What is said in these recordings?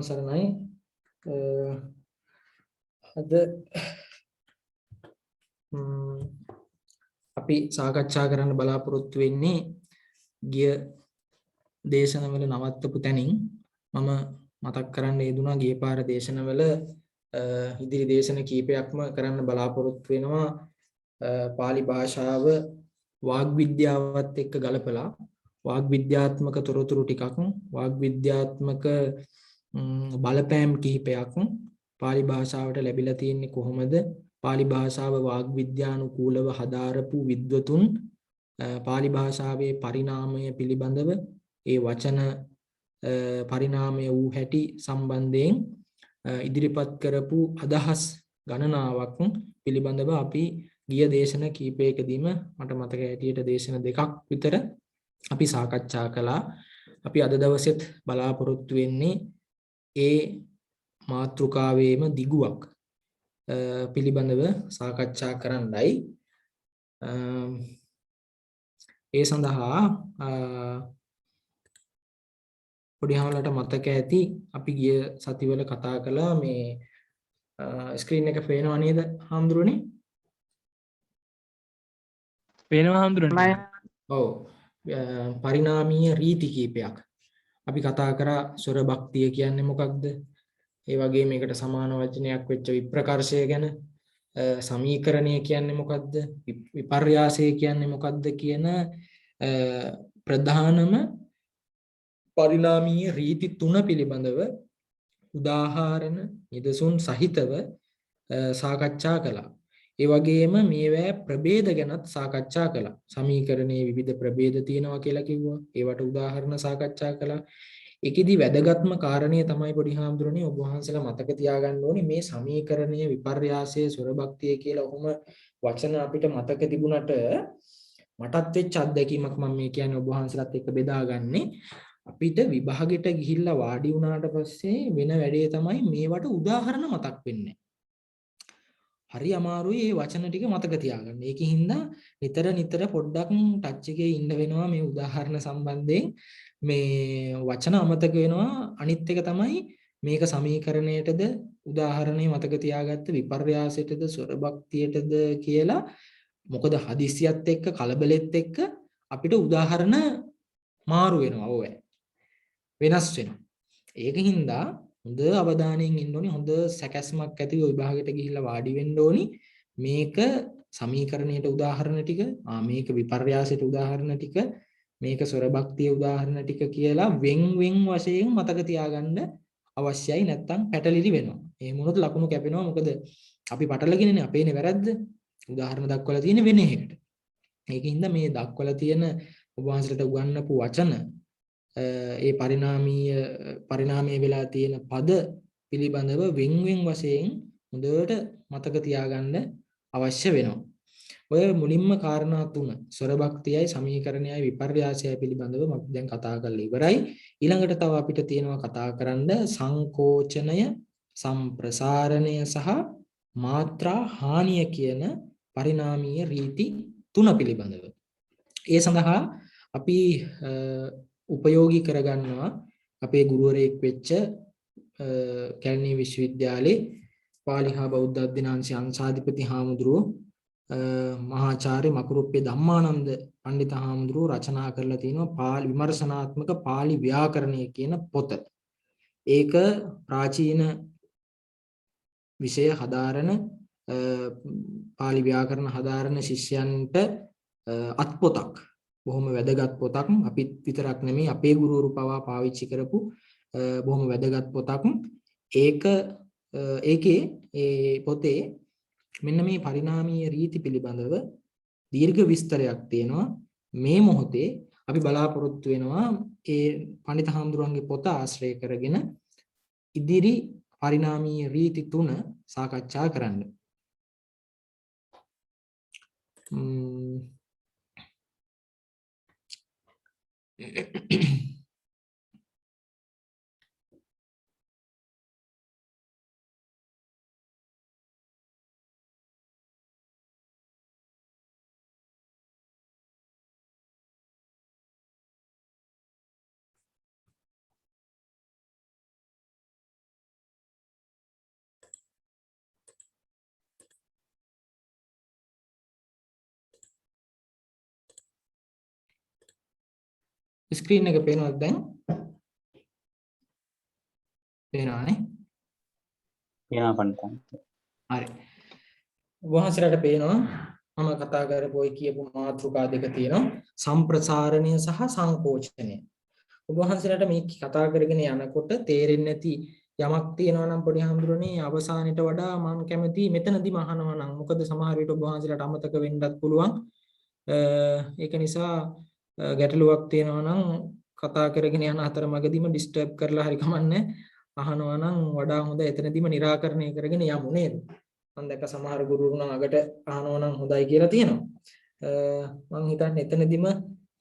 සරණයි අද අපි සාකච්ඡා කරන්න බලාපොරොත්තු වෙන්නේ ගිය දේශනවල නවත්තපු තැනින් මම මතක් කරන්න යෙදුනා ගිය පාර දේශනවල ඉදිරි දේශන කීපයක්ම කරන්න බලාපොරොත්තු වෙනවා පාලි භාෂාව වාග් විද්‍යාවත් එක්ක ගලපලා වාග් විද්‍යාත්මක තොරතුරු ටිකක් වාග් විද්‍යාත්මක බලපෑම් කිහිපයක් පාලි භාෂාවට ලැබිලා තියෙන්නේ කොහොමද? පාලි භාෂාව වාග් විද්‍යානුකූලව හදාරපු විද්වතුන් පාලි භාෂාවේ පරිණාමය පිළිබඳව ඒ වචන පරිණාමය වූ හැටි සම්බන්ධයෙන් ඉදිරිපත් කරපු අදහස් ගණනාවක් පිළිබඳව අපි ගිය දේශන කීපයකදීම මට මතක හැටියට දේශන දෙකක් විතර අපි සාකච්ඡා කළා. අපි අද දවසෙත් බලාපොරොත්තු වෙන්නේ ඒ මාතෘකාවේම දිගුවක් පිළිබඳව සාකච්ඡා කරන්නයි. ඒ සඳහා පොඩිහාලට මතක ඇති අපි ගිය සතිවල කතා කළා මේ ස්ක්‍රීන් එක පේනව නේද හාමුදුරනේ? පේනවා හාමුදුරනේ. ඔව්. පරිණාමීය රීති කීපයක් අපි කතා කරා. ස්වර භක්තිය කියන්නේ මොකක්ද? ඒ වගේ මේකට සමාන වචනයක් වෙච්ච විප්‍රකර්ෂය ගැන, සමීකරණය කියන්නේ මොකක්ද, විපර්යාසය කියන්නේ මොකක්ද කියන ප්‍රධානම පරිණාමීය රීති තුන පිළිබඳව උදාහරණ නිදසුන් සහිතව සාකච්ඡා කළා. ඒ වගේම මේවැ ප්‍රභේද ගැනත් සාකච්ඡා කළා. සමීකරණයේ විවිධ ප්‍රභේද තියෙනවා කියලා කිව්වා. ඒවට උදාහරණ සාකච්ඡා කළා. ඒකෙදි වැදගත්ම කාරණය තමයි පොඩි හාමුදුරනේ ඔබ වහන්සේලා මතක තියාගන්න ඕනේ මේ සමීකරණයේ විපර්යාසය සුරභක්තිය කියලා ඔහොම වචන අපිට මතක තිබුණට මටත් වෙච්ච අත්දැකීමක් මම මේ කියන්නේ ඔබ වහන්සේලාත් එක්ක බෙදාගන්නේ. අපිට විභාගෙට ගිහිල්ලා වාඩි වුණාට පස්සේ වෙන වැඩේ තමයි මේවට උදාහරණ මතක් වෙන්නේ. හරි අමාරුයි මේ වචන ටික මතක තියාගන්න. ඒකින්ද නිතර පොඩ්ඩක් ටච් එකේ ඉන්න වෙනවා මේ උදාහරණ සම්බන්ධයෙන්. මේ වචන අමතක වෙනවා. අනිත් එක තමයි මේක සමීකරණයටද උදාහරණේ මතක තියාගත්ත විපර්යාසයටද ස්වරභක්තියටද කියලා. මොකද හදිසියත් එක්ක කලබලෙත් එක්ක අපිට උදාහරණ මාරු වෙනවා. ඕවැ වෙනස් වෙනවා. ඒකින්ද හොඳ අවධානයෙන් ඉන්න ඕනි. හොඳ සැකැස්මක් ඇතිව විභාගයට ගිහිල්ලා වාඩි වෙන්න ඕනි. මේක සමීකරණයට උදාහරණ ටික, මේක විපර්යාසයට උදාහරණ ටික, මේක ස්වරභක්තිය උදාහරණ ටික කියලා වෙන් වශයෙන් මතක තියාගන්න අවශ්‍යයි. නැත්තම් පැටලිලි වෙනවා. එහෙම වුණොත් ලකුණු කැපෙනවා. මොකද අපි පටලගෙනනේ අපේනේ වැරද්ද. උදාහරණ දක්වලා තියෙන වෙන එකකට. ඒකින්ද මේ දක්වලා තියෙන ඔබ වහන්සේට උගන්වපු වචන ඒ පරිණාමයේ වෙලා තියෙන පද පිළිබඳව වෙන් වශයෙන් හොඳට මතක තියාගන්න අවශ්‍ය වෙනවා. ඔය මුලින්ම කාරණා තුන ස්වරභක්තියයි සමීකරණයයි විපර්යාසයයි පිළිබඳව මම දැන් කතා කරලා ඉවරයි. ඊළඟට තව අපිට තියෙනවා කතා කරන්න සංකෝචනය, සම්ප්‍රසාරණය සහ මාත්‍රා හානිය කියන පරිණාමීය රීති තුන පිළිබඳව. ඒ සඳහා අපි උපයෝගී කරගන්නවා අපේ ගුරුවරයෙක් වෙච්ච කැලණිය විශ්වවිද්‍යාලේ පාලි හා බෞද්ධ අධ්‍යනාංශ අංශාධිපති හාමුදුරුවෝ මහාචාර්ය මකුරුප්පේ ධම්මානන්ද පණ්ඩිත හාමුදුරුවෝ රචනා කරලා තිනවා පාලි විමර්ශනාත්මක පාලි ව්‍යාකරණය කියන පොත. ඒක ප්‍රාචීන විෂය හදාරන පාලි ව්‍යාකරණ හදාරන ශිෂ්‍යයන්ට අත්පොතක්. බොහොම වැදගත් පොතක්. අපිත් විතරක් නෙමෙයි අපේ ගුරුවරු පවා පාවිච්චි කරපු බොහොම වැදගත් පොතක්. ඒකේ ඒ පොතේ මෙන්න මේ පරිණාමීය රීති පිළිබඳව දීර්ඝ විස්තරයක් තියෙනවා. මේ මොහොතේ අපි බලාපොරොත්තු වෙනවා ඒ පණ්ඩිත හාමුදුරුවන්ගේ පොත ආශ්‍රය කරගෙන ඉදිරි පරිණාමීය රීති තුන සාකච්ඡා කරන්න. ස්ක්‍රීන් එක පේනවද දැන්? පේනවනේ. පේනවා පන්තන්. හරි. වහන්සේලාට පේනවා මම කතා කරපු ඔය කියපු මාතෘකා දෙක තියෙනවා. සම්ප්‍රසාරණය සහ සංකෝචනය. ඔබ වහන්සේලාට මේ කතා කරගෙන යනකොට තේරෙන්නේ නැති යමක් තියෙනවා නම් පොඩි හඳුරන්නේ අවසානයට වඩා මම කැමති මෙතනදිම අහනවා නම්. මොකද සමහර විට ඔබ වහන්සේලාට අමතක වෙන්නත් පුළුවන්. ඒක නිසා ගැටලුවක් තියෙනවා නම් කතා කරගෙන යන අතරමඟදීම ඩිස්ටර්බ් කරලා හරි කමන්නේ අහනවා නම් වඩා හොඳ එතනදිම निराකරණය කරගෙන යමු නේද? මම දැක්ක සමහර ගුරුවරු නම් අගට අහනවා නම් හොඳයි කියලා තියෙනවා. මම හිතන්නේ එතනදිම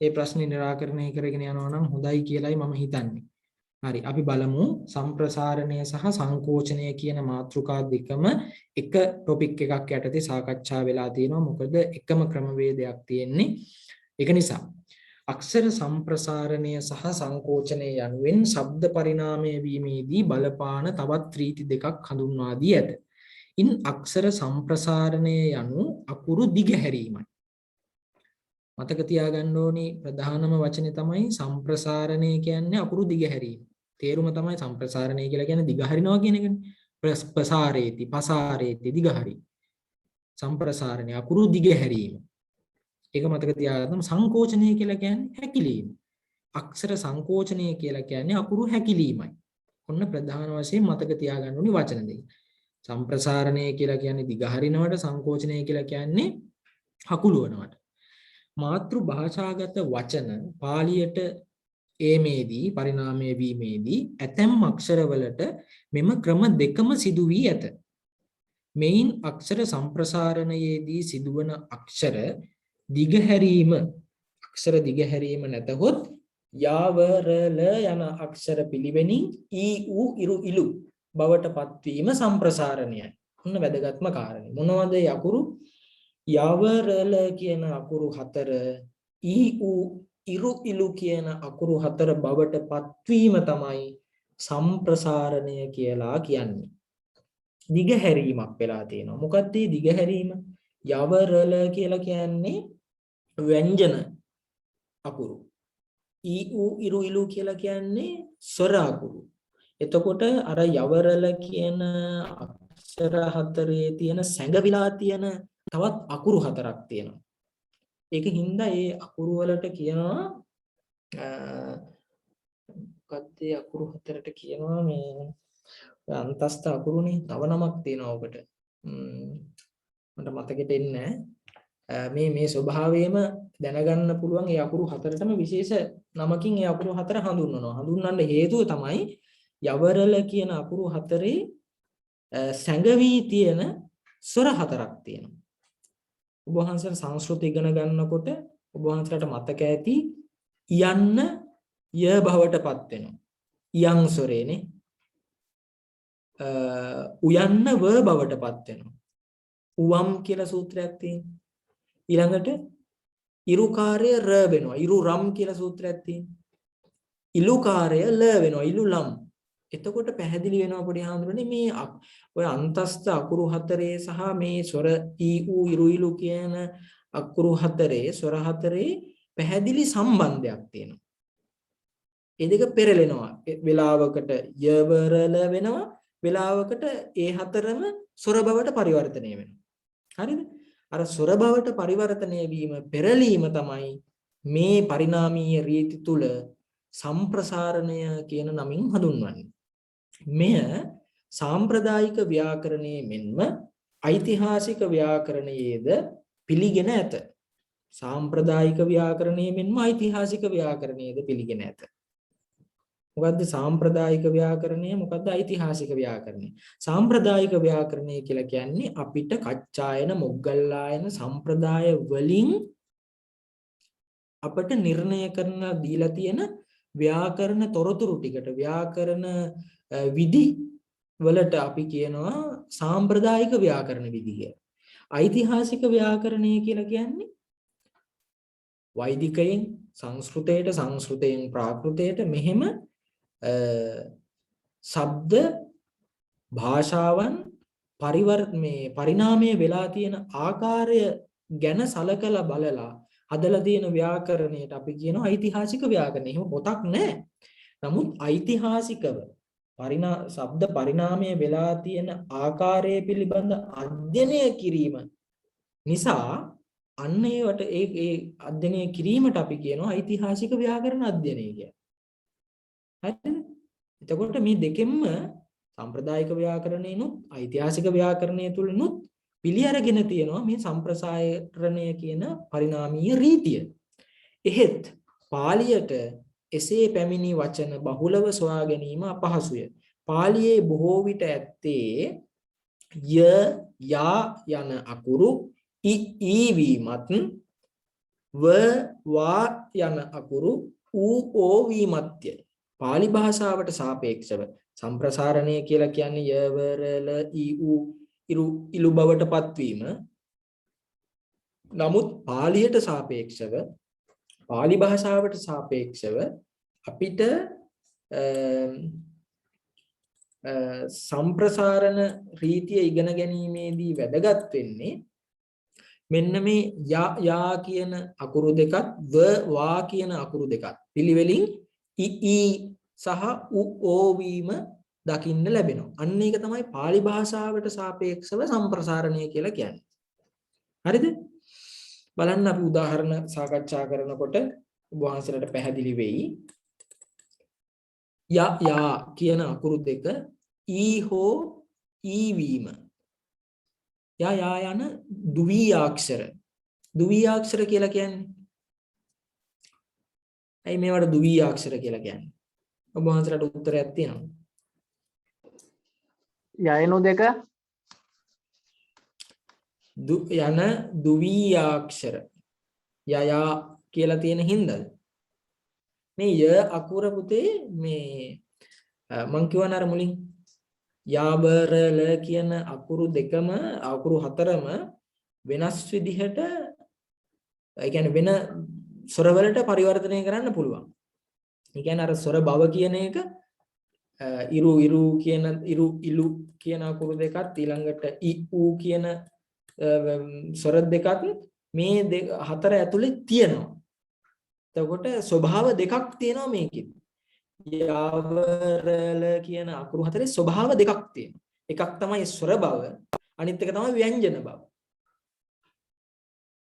මේ ප්‍රශ්නේ निराකරණය කරගෙන යනවා නම් හොඳයි කියලායි මම හිතන්නේ. හරි අපි බලමු සම්ප්‍රසාරණය සහ සංකෝචනය කියන මාතෘකා දෙකම එක ටොපික් එකක් යටතේ සාකච්ඡා වෙලා තියෙනවා. මොකද එකම ක්‍රමවේදයක් තියෙන්නේ. ඒක නිසා අක්ෂර සම්ප්‍රසාරණය සහ සංකෝචනය යනුවෙන් ශබ්ද පරිණාමය වීමේදී බලපාන තවත් රීති දෙකක් හඳුන්වා දී ඇත. ඉන් අක්ෂර සම්ප්‍රසාරණය යනු අකුරු දිගහැරීමයි. මතක තියාගන්න ඕනි ප්‍රධානම වචනේ තමයි සම්ප්‍රසාරණය කියන්නේ අකුරු දිගහැරීම. තේරුම තමයි සම්ප්‍රසාරණය කියලා කියන්නේ දිගහරිනවා කියන එකනේ. ප්‍රසාරේති, පසාරේති දිගහරි. සම්ප්‍රසාරණය අකුරු දිගහැරීම. ඒක මතක තියාගන්න. සංකෝචනය කියලා කියන්නේ හැකිලීම. අක්ෂර සංකෝචනය කියලා කියන්නේ අකුරු හැකිලීමයි. ඔන්න ප්‍රධාන වශයෙන් මතක තියාගන්න ඕනි වචන දෙක. සම්ප්‍රසාරණය කියලා කියන්නේ දිගහරිනවට, සංකෝචනය කියලා කියන්නේ හකුලුවනවට. මාතෘ භාෂාගත වචන පාලියට ඒමේදී පරිණාමය වීමේදී ඇතැම් අක්ෂරවලට මෙම ක්‍රම දෙකම සිදු වී ඇත. මෙයින් අක්ෂර සම්ප්‍රසාරණයේදී සිදුවන අක්ෂර දිගහැරීම නැතහොත් යාවරල යන අක්ෂර පිළිවෙනින් ඊ ඌ ඉරු ඉලු බවට පත්වීම සම්ප්‍රසාරණයයි. ඔන්න වැදගත්ම කාරණේ. මොනවද ඒ අකුරු? යවරල කියන අකුරු 4 ඊ ඌ ඉරු ඉලු කියන අකුරු 4 බවට පත්වීම තමයි සම්ප්‍රසාරණය කියලා කියන්නේ. දිගහැරීමක් වෙලා තියෙනවා. මොකක්ද මේ දිගහැරීම? යවරල කියලා කියන්නේ ව්‍යංජන අකුරු. ඊ ඌ ඉරු ඉලු කියලා කියන්නේ ස්වර අකුරු. එතකොට අර යවරල කියන අක්ෂර 4 තියෙන සැඟවිලා තියෙන තවත් අකුරු 4ක් තියෙනවා. ඒකින්ද ඒ අකුරු වලට කියනවා මොකක්ද ඒ අකුරු 4ට කියනවා මේ අන්තස්ථ අකුරුනේ. තව නමක් තියෙනවා ඔකට. මට මතකෙට එන්නේ මේ ස්වභාවයම දැනගන්න පුළුවන්. ඒ අකුරු 4ටම විශේෂ නමකින් ඒ අකුරු 4 හඳුන්වනවා. හඳුන්වන්න හේතුව තමයි යවරල කියන අකුරු 4 සැඟවී තියෙන ස්වර 4ක් තියෙනවා. ඔබ වහන්සේලා සංස්කෘත ඉගෙන ගන්නකොට ඔබ වහන්සේලාට මතක ඇති යන්න ය භවටපත් වෙනවා. යං ස්වරේනේ. උයන්න ව භවටපත් වෙනවා. උවම් කියලා සූත්‍රයක් තියෙනවා. ඊළඟට ඉරුකාරය ර වෙනවා. ඉරු රම් කියලා සූත්‍රයක් තියෙනවා. ඉලුකාරය ල වෙනවා. ඉලු ලම්. එතකොට පැහැදිලි වෙනවා පොඩි හාමුදුරනේ මේ ඔය අන්තස්ථ අකුරු 4 සහ මේ ස්වර ඊ ඌ ඉරු ඉලු කියන අකුරු 4 ස්වර 4 පැහැදිලි සම්බන්ධයක් තියෙනවා. ඒ දෙක පෙරලෙනවා. වෙලාවකට යවරල වෙනවා. වෙලාවකට ඒ 4ම ස්වර බවට පරිවර්තනය වෙනවා. හරිද? අර ස්වර බවට පරිවර්තනය වීම පෙරලීම තමයි මේ පරිණාමීය රීති තුල සම්ප්‍රසාරණය කියන නමින් හඳුන්වන්නේ. මෙය සාම්ප්‍රදායික ව්‍යාකරණයේ මෙන්ම ඓතිහාසික ව්‍යාකරණයේද පිළිගෙන ඇත. සාම්ප්‍රදායික ව්‍යාකරණයේ මෙන්ම ඓතිහාසික ව්‍යාකරණයේද පිළිගෙන ඇත. මොකද්ද සාම්ප්‍රදායික ව්‍යාකරණය? මොකද්ද ඓතිහාසික ව්‍යාකරණය? සාම්ප්‍රදායික ව්‍යාකරණය කියලා කියන්නේ අපිට කච්චායන මොග්ගල්ලායන සම්ප්‍රදාය වලින් අපට නිර්ණය කරන දීලා තියෙන ව්‍යාකරණ තොරතුරු ටිකට ව්‍යාකරණ විධි වලට අපි කියනවා සාම්ප්‍රදායික ව්‍යාකරණ විධි කියලා. ඓතිහාසික ව්‍යාකරණය කියලා කියන්නේ වෛදිකයෙන් සංස්කෘතයට සංස්කෘතයෙන් ප්‍රාකෘතයට මෙහෙම ශබ්ද භාෂාවන් පරිණාමය වෙලා තියෙන ආකාරය ගැන සලකලා බලලා හදලා තියෙන ව්‍යාකරණයට අපි කියනවා ඓතිහාසික ව්‍යාකරණය. එහෙම පොතක් නැහැ. නමුත් ඓතිහාසිකව ශබ්ද පරිණාමය වෙලා තියෙන ආකාරය පිළිබඳ අධ්‍යයනය කිරීම නිසා අන්න ඒවට ඒ අධ්‍යයනය කිරීමට අපි කියනවා ඓතිහාසික ව්‍යාකරණ අධ්‍යයනය කියලා. හරිද? එතකොට මේ දෙකෙන්ම සම්ප්‍රදායික ව්‍යාකරණයනොත් ඓතිහාසික ව්‍යාකරණය තුලනොත් පිළි අරගෙන තියෙනවා මේ සම්ප්‍රසාරණය කියන පරිණාමීය රීතිය. එහෙත් පාලියට එසේ පැමිණි වචන බහුලව සොයා ගැනීම අපහසුය. පාලියේ බොහෝ විට ඇත්තේ ය යා යන අකුරු ඊ වීමත් ව වා යන අකුරු ඌ වීමත්ය. පාලි භාෂාවට සාපේක්ෂව සම්ප්‍රසාරණය කියලා කියන්නේ ය වරල ඊ ඌ ඉලු බවට පත්වීම. නමුත් පාලියට සාපේක්ෂව පාලි භාෂාවට සාපේක්ෂව අපිට සම්ප්‍රසාරණ රීතිය ඉගෙන ගැනීමේදී වැදගත් වෙන්නේ මෙන්න මේ යා කියන අකුරු දෙකත් වා කියන අකුරු දෙකත් පිළිවෙලින් ඊ සහ ඌ වීම දකින්න ලැබෙනවා. අන්න ඒක තමයි පාලි භාෂාවට සාපේක්ෂව සම්ප්‍රසාරණය කියලා කියන්නේ. හරිද? බලන්න අපි උදාහරණ සාකච්ඡා කරනකොට වහන්සේලාට පැහැදිලි වෙයි. යා කියන අකුරු දෙක ඊ හෝ ඊ වීම. යා යන ද්විආක්ෂර. ද්විආක්ෂර කියලා කියන්නේ. ඇයි මේවට ද්විආක්ෂර කියලා කියන්නේ? ඔබ වහන්සේලාට උත්තරයක් තියෙනවද? යයනු දෙක යන ද්විආක්ෂර යයා කියලා තියෙන හින්දාද මේ ය අකුර පුතේ මේ මං කියවන අර මුලින් යාබරල කියන අකුරු දෙකම අකුරු හතරම වෙනස් විදිහට ඒ කියන්නේ වෙන ස්වරවලට පරිවර්තනය කරන්න පුළුවන්. ඒ කියන්නේ අර ස්වර බව කියන එක ඉරු කියන ඉලු කියන අකුරු දෙකත් ඊළඟට ඌ කියන ස්වර දෙකත් මේ හතර ඇතුලේ තියෙනවා. එතකොට ස්වභාව දෙකක් තියෙනවා මේකෙත්. යාවරල කියන අකුරු හතරේ ස්වභාව දෙකක් තියෙනවා. එකක් තමයි ස්වර බව, අනිත් එක තමයි ව්‍යංජන බව.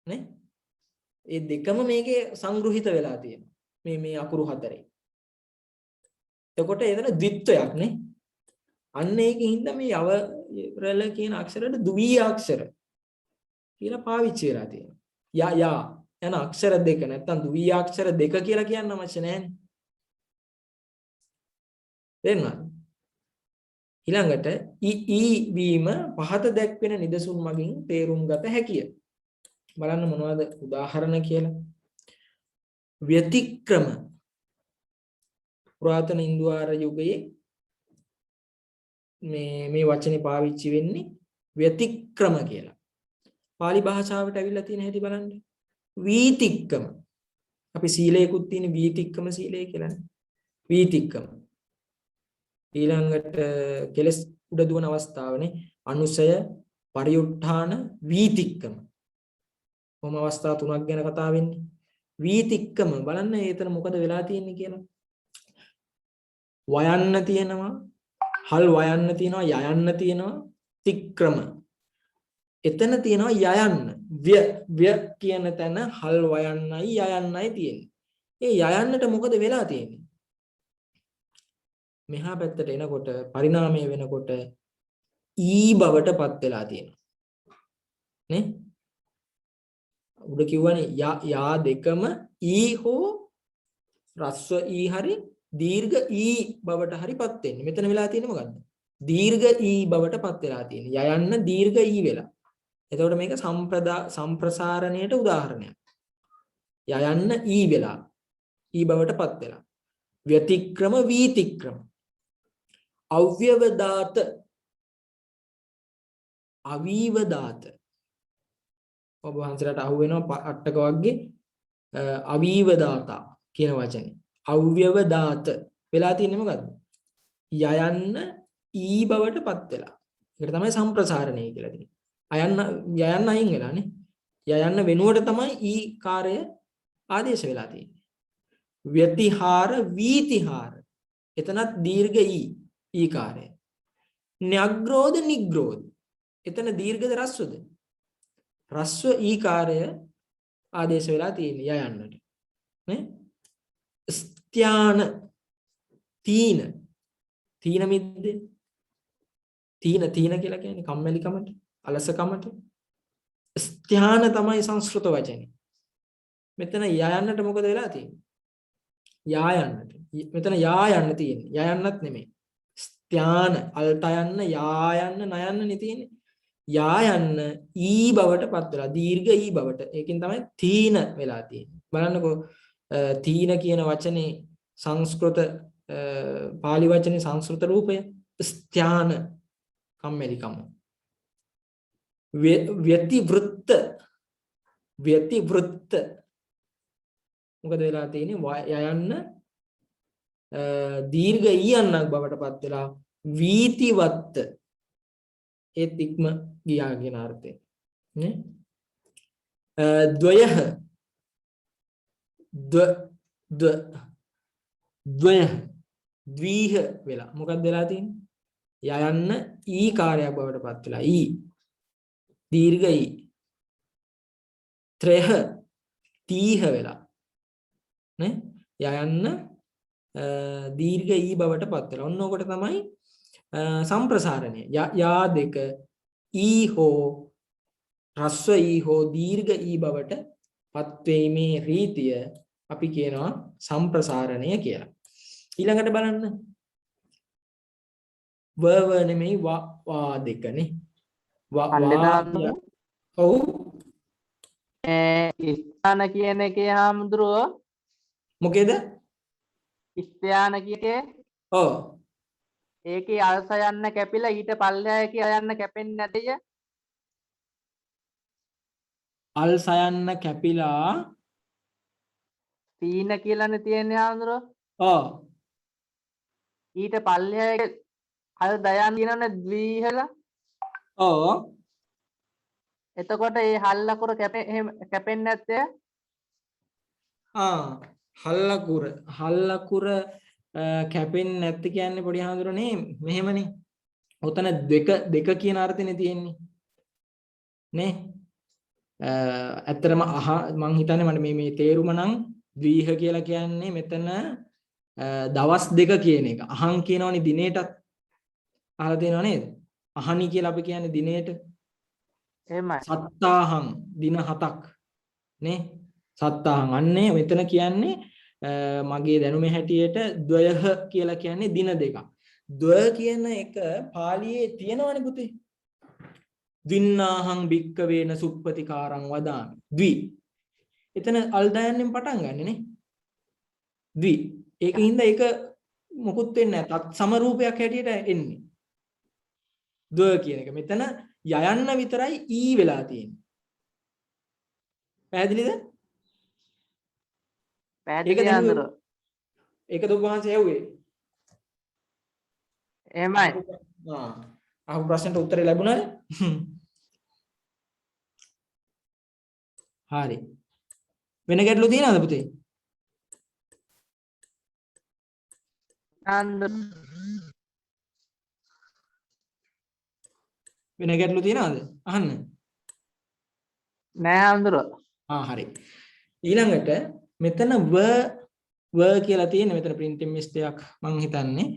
නේ? ඒ දෙකම මේකේ සංග්‍රහිත වෙලා තියෙනවා. මේ අකුරු හතරේ. එතකොට එතන ද්විත්වයක් නේ. අන්න ඒකෙන් හින්දා මේ යවරල කියන අක්ෂරයට ද්විආක්ෂර කියලා පාවිච්චි වෙලා තියෙනවා. යා යන අක්ෂර දෙක නැත්තම් ද්විආක්ෂර දෙක කියලා කියන්න අවශ්‍ය නැහැ. තේරුණාද? ඊළඟට ඊ වීම පහත දැක්වෙන නිදසුන් මගින් තේරුම් ගත හැකිය. බලන්න මොනවද උදාහරණ කියලා. ව්‍යතික්‍රම පුරාතන ඉන්දුආර යුගයේ මේ වචනේ පාවිච්චි වෙන්නේ ව්‍යතික්‍රම කියලා. පාලි භාෂාවට ඇවිල්ලා තියෙන හැටි බලන්න. වීතික්කම. අපි සීලයකුත් තියෙන වීතික්කම සීලය කියලානේ. වීතික්කම. ඊළඟට කෙලස් උඩ දුවන අවස්ථාවනේ අනුසය පරිඋත්ථාන වීතික්කම. කොහොම අවස්ථා තුනක් ගැන කතා වෙන්නේ. වීතික්කම බලන්න ඒතර මොකද වෙලා තියෙන්නේ කියලා. වයන්න තියෙනවා, හල් වයන්න තියෙනවා, යයන්න තියෙනවා, තික්‍රම. එතන තියෙනවා යයන්න. ව්‍ය කියන තැන හල් වයන්නයි යයන්නයි තියෙන්නේ. ඒ යයන්නට මොකද වෙලා තියෙන්නේ? මෙහා පැත්තට එනකොට පරිණාමය වෙනකොට ඊ බවටපත් වෙලා තියෙනවා. නේ? උඩ කිව්වනේ යා දෙකම ඊ හෝ රස්ව ඊ හරි දීර්ඝ ඊ බවට හරිපත් වෙන්නේ. මෙතන වෙලා තියෙන්නේ මොකද්ද? දීර්ඝ ඊ බවටපත් වෙලා තියෙන්නේ. යයන්න දීර්ඝ ඊ වෙලා. එතකොට මේක සම්ප්‍රසාරණයට උදාහරණයක්. යයන්න ඊ වෙලා ඊ බවටපත් වෙලා. ව්‍යතික්‍රම වීතික්‍රම. අව්‍යවදාත අවීවදාත. ඔබ වහන්සේලාට අහු වෙනවා අටක වර්ගයේ අවීවදාතා කියන වචනේ. අව්‍යවදාත වෙලා තියෙන්නේ මොකද්ද? යයන්න ඊ බවටපත් වෙලා. ඒකට තමයි සම්ප්‍රසාරණය කියලා කියන්නේ. යයන්න අයින් වෙලානේ. යයන්න වෙනුවට තමයි ඊ කාර්ය ආදේශ වෙලා තියෙන්නේ. ව්‍යතිහාර වීතිහාර. එතනත් දීර්ඝ ඊ කාර්යය. න්‍යග්‍රෝධ නිග්‍රෝධ. එතන දීර්ඝද රස්වද? රස්ව ඊ කාර්ය ආදේශ වෙලා තියෙන්නේ යයන්නට. නේ? ස්ත්‍යාන තීන මිද්දේ තීන කියලා කියන්නේ කම්මැලිකමට අලසකමට ස්ත්‍යාන තමයි සංස්කෘත වචනේ. මෙතන යයන්නට මොකද වෙලා තියෙන්නේ? යායන්නට. මෙතන යායන්න තියෙන්නේ. යයන්නත් නෙමෙයි. ස්ත්‍යාන අල්තයන්න යායන්න නයන්න නේ තියෙන්නේ. යායන්න ඊ බවට පත් වෙලා දීර්ඝ ඊ බවට. ඒකෙන් තමයි තීන වෙලා තියෙන්නේ. බලන්නකෝ තීන කියන වචනේ සංස්කෘත පාලි වචනේ සංස්කෘත රූපය ස්ත්‍යාන කම්මැලිකම. ව්‍යතිවෘත්ත මොකද වෙලා තියෙන්නේ? යයන්න දීර්ඝ ඊයන්නක් බවට පත් වෙලා වීතිවත්ත ඒත් ඉක්ම ගියා කියන අර්ථය නේ. ද්වයහ ද්විහ වෙලා මොකක්ද වෙලා තියෙන්නේ? යයන්න ඊ කාර්යයක් බවට පත් වෙලා ඊ දීර්ඝ ඊ ත්‍රයහ තීහ වෙලා නේ. යයන්න දීර්ඝ ඊ බවට පත් වෙලා. ඔන්න ඔකට තමයි සම්ප්‍රසාරණය. යා දෙක ඊ හෝ රස්ව ඊ හෝ දීර්ඝ ඊ බවට පත් වීමේ රීතිය අපි කියනවා සම්ප්‍රසාරණය කියලා. ඊළඟට බලන්න. වව නෙමෙයි වා දෙකනේ. ඔව්. ස්ථාන කියන එකේ හාමුදුරුවෝ මොකේද? ස්ථාන කියකේ ඔව්. ඒකේ අල්ස යන්න කැපිලා ඊට පල්ලෙහා කියලා යන්න කැපෙන්නේ නැතේය. අල්ස යන්න කැපිලා තීන කියලානේ තියෙන්නේ හාමුදුරුවෝ. ඔව්. ඊට පල්ලෙහා අල් දයන් කියනනේ ද්විහලා. ඔව්. එතකොට ඒ හල්ලකුර කැපෙන්නේ නැත්තේ? හල්ලකුර කැපෙන්නේ නැති කියන්නේ පොඩි හාමුදුරනේ මෙහෙමනේ. ඔතන දෙක කියන අර්ථනේ තියෙන්නේ. නේ? ඇත්තටම මං හිතන්නේ මට මේ තේරුම නම් ද්විහ කියලා කියන්නේ මෙතන දවස් දෙක කියන එක. අහං කියනවනේ දිනේටත්. අහලා තියෙනව නේද? අහනි කියලා අපි කියන්නේ දිනේට. එහෙමයි. සත්තාහං දින 7ක් නේ. සත්තාහං අන්නේ මෙතන කියන්නේ මගේ දැනුමේ හැටියට ද්වයහ කියලා කියන්නේ දින දෙකක්. ද්වය කියන එක පාලියේ තියෙනවනේ පුතේ. දින්නාහං භික්කවේන සුප්පතිකාරං වදාමි. ද්වි. එතන අල් දයන්නෙන් පටන් ගන්නෙ නේ. ද්වි. ඒකින්ද ඒක මොකුත් වෙන්නේ නැහැ. තත් සමරූපයක් හැටියට එන්නේ. ද්වය කියන එක. මෙතන යයන්න විතරයි ඊ වෙලා තියෙන්නේ. පැහැදිලිද? පැහැදිලි අඳුර. ඒකද ඔබ වහන්සේ ඇහුවේ? එහෙමයි. අහපු ප්‍රශ්නට උත්තරේ ලැබුණාද? හරි. වෙන ගැටලු තියෙනවද පුතේ? වෙන ගැටලු තියෙනවද? අහන්න. නෑ අඳුර. හරි. ඊළඟට මෙතන ව කියලා තියෙන මෙතන printing mistake මං හිතන්නේ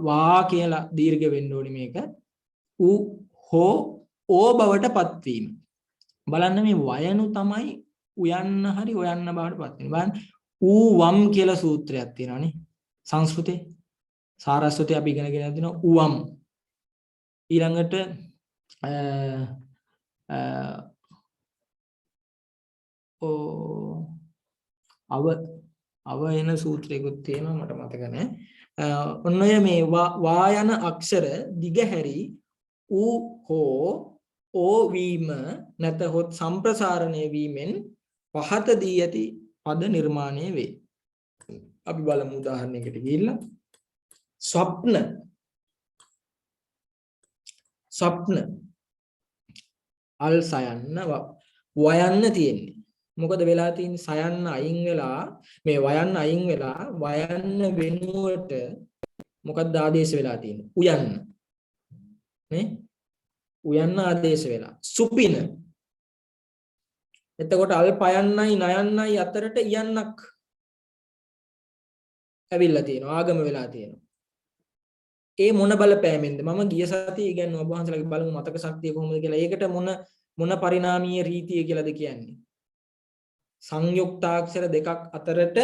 වා කියලා දීර්ඝ වෙන්න ඕනි මේක. උ හෝ ඕ බවට පත්වීම. බලන්න මේ වයනු තමයි උයන්න හරි ඔයන්න බවට පත් වෙන්නේ. බලන්න ඌ වම් කියලා සූත්‍රයක් තියෙනවානේ සංස්කෘතේ. සාරස්වතේ අපි ඉගෙනගෙන තියෙනවා උවම්. ඊළඟට අව එන සූත්‍රයකුත් තියෙනවා මට මතක නැහැ. ඔන්න ඔය මේ වා යන අක්ෂර දිගහැරි ඌ හෝ ඕ වීම නැතහොත් සම්ප්‍රසාරණය වීමෙන් පහත දී ඇති පද නිර්මාණය වේ. අපි බලමු උදාහරණයකට ගිහිල්ලා. ස්වප්න අල් සයන්න වයන්න තියෙන්නේ. මොකද වෙලා තියෙන්නේ? සයන්න අයින් වෙලා මේ වයන්න අයින් වෙලා වයන්න වෙනුවට මොකක්ද ආදේශ වෙලා තියෙන්නේ? උයන්න. නේ? උයන්න ආදේශ වෙලා. සුපින. එතකොට අල්පයන්නයි නයන්නයි අතරට යන්නක් ඇවිල්ලා තියෙනවා. ආගම වෙලා තියෙනවා. ඒ මොන බලපෑමෙන්ද? මම ගිය සතියේ ඉගෙනුවා ඔබ වහන්සේලාගේ බලමු මතක ශක්තිය කොහොමද කියලා. ඒකට මොන පරිණාමීය රීතිය කියලාද කියන්නේ? සංයුක්තාක්ෂර දෙකක් අතරට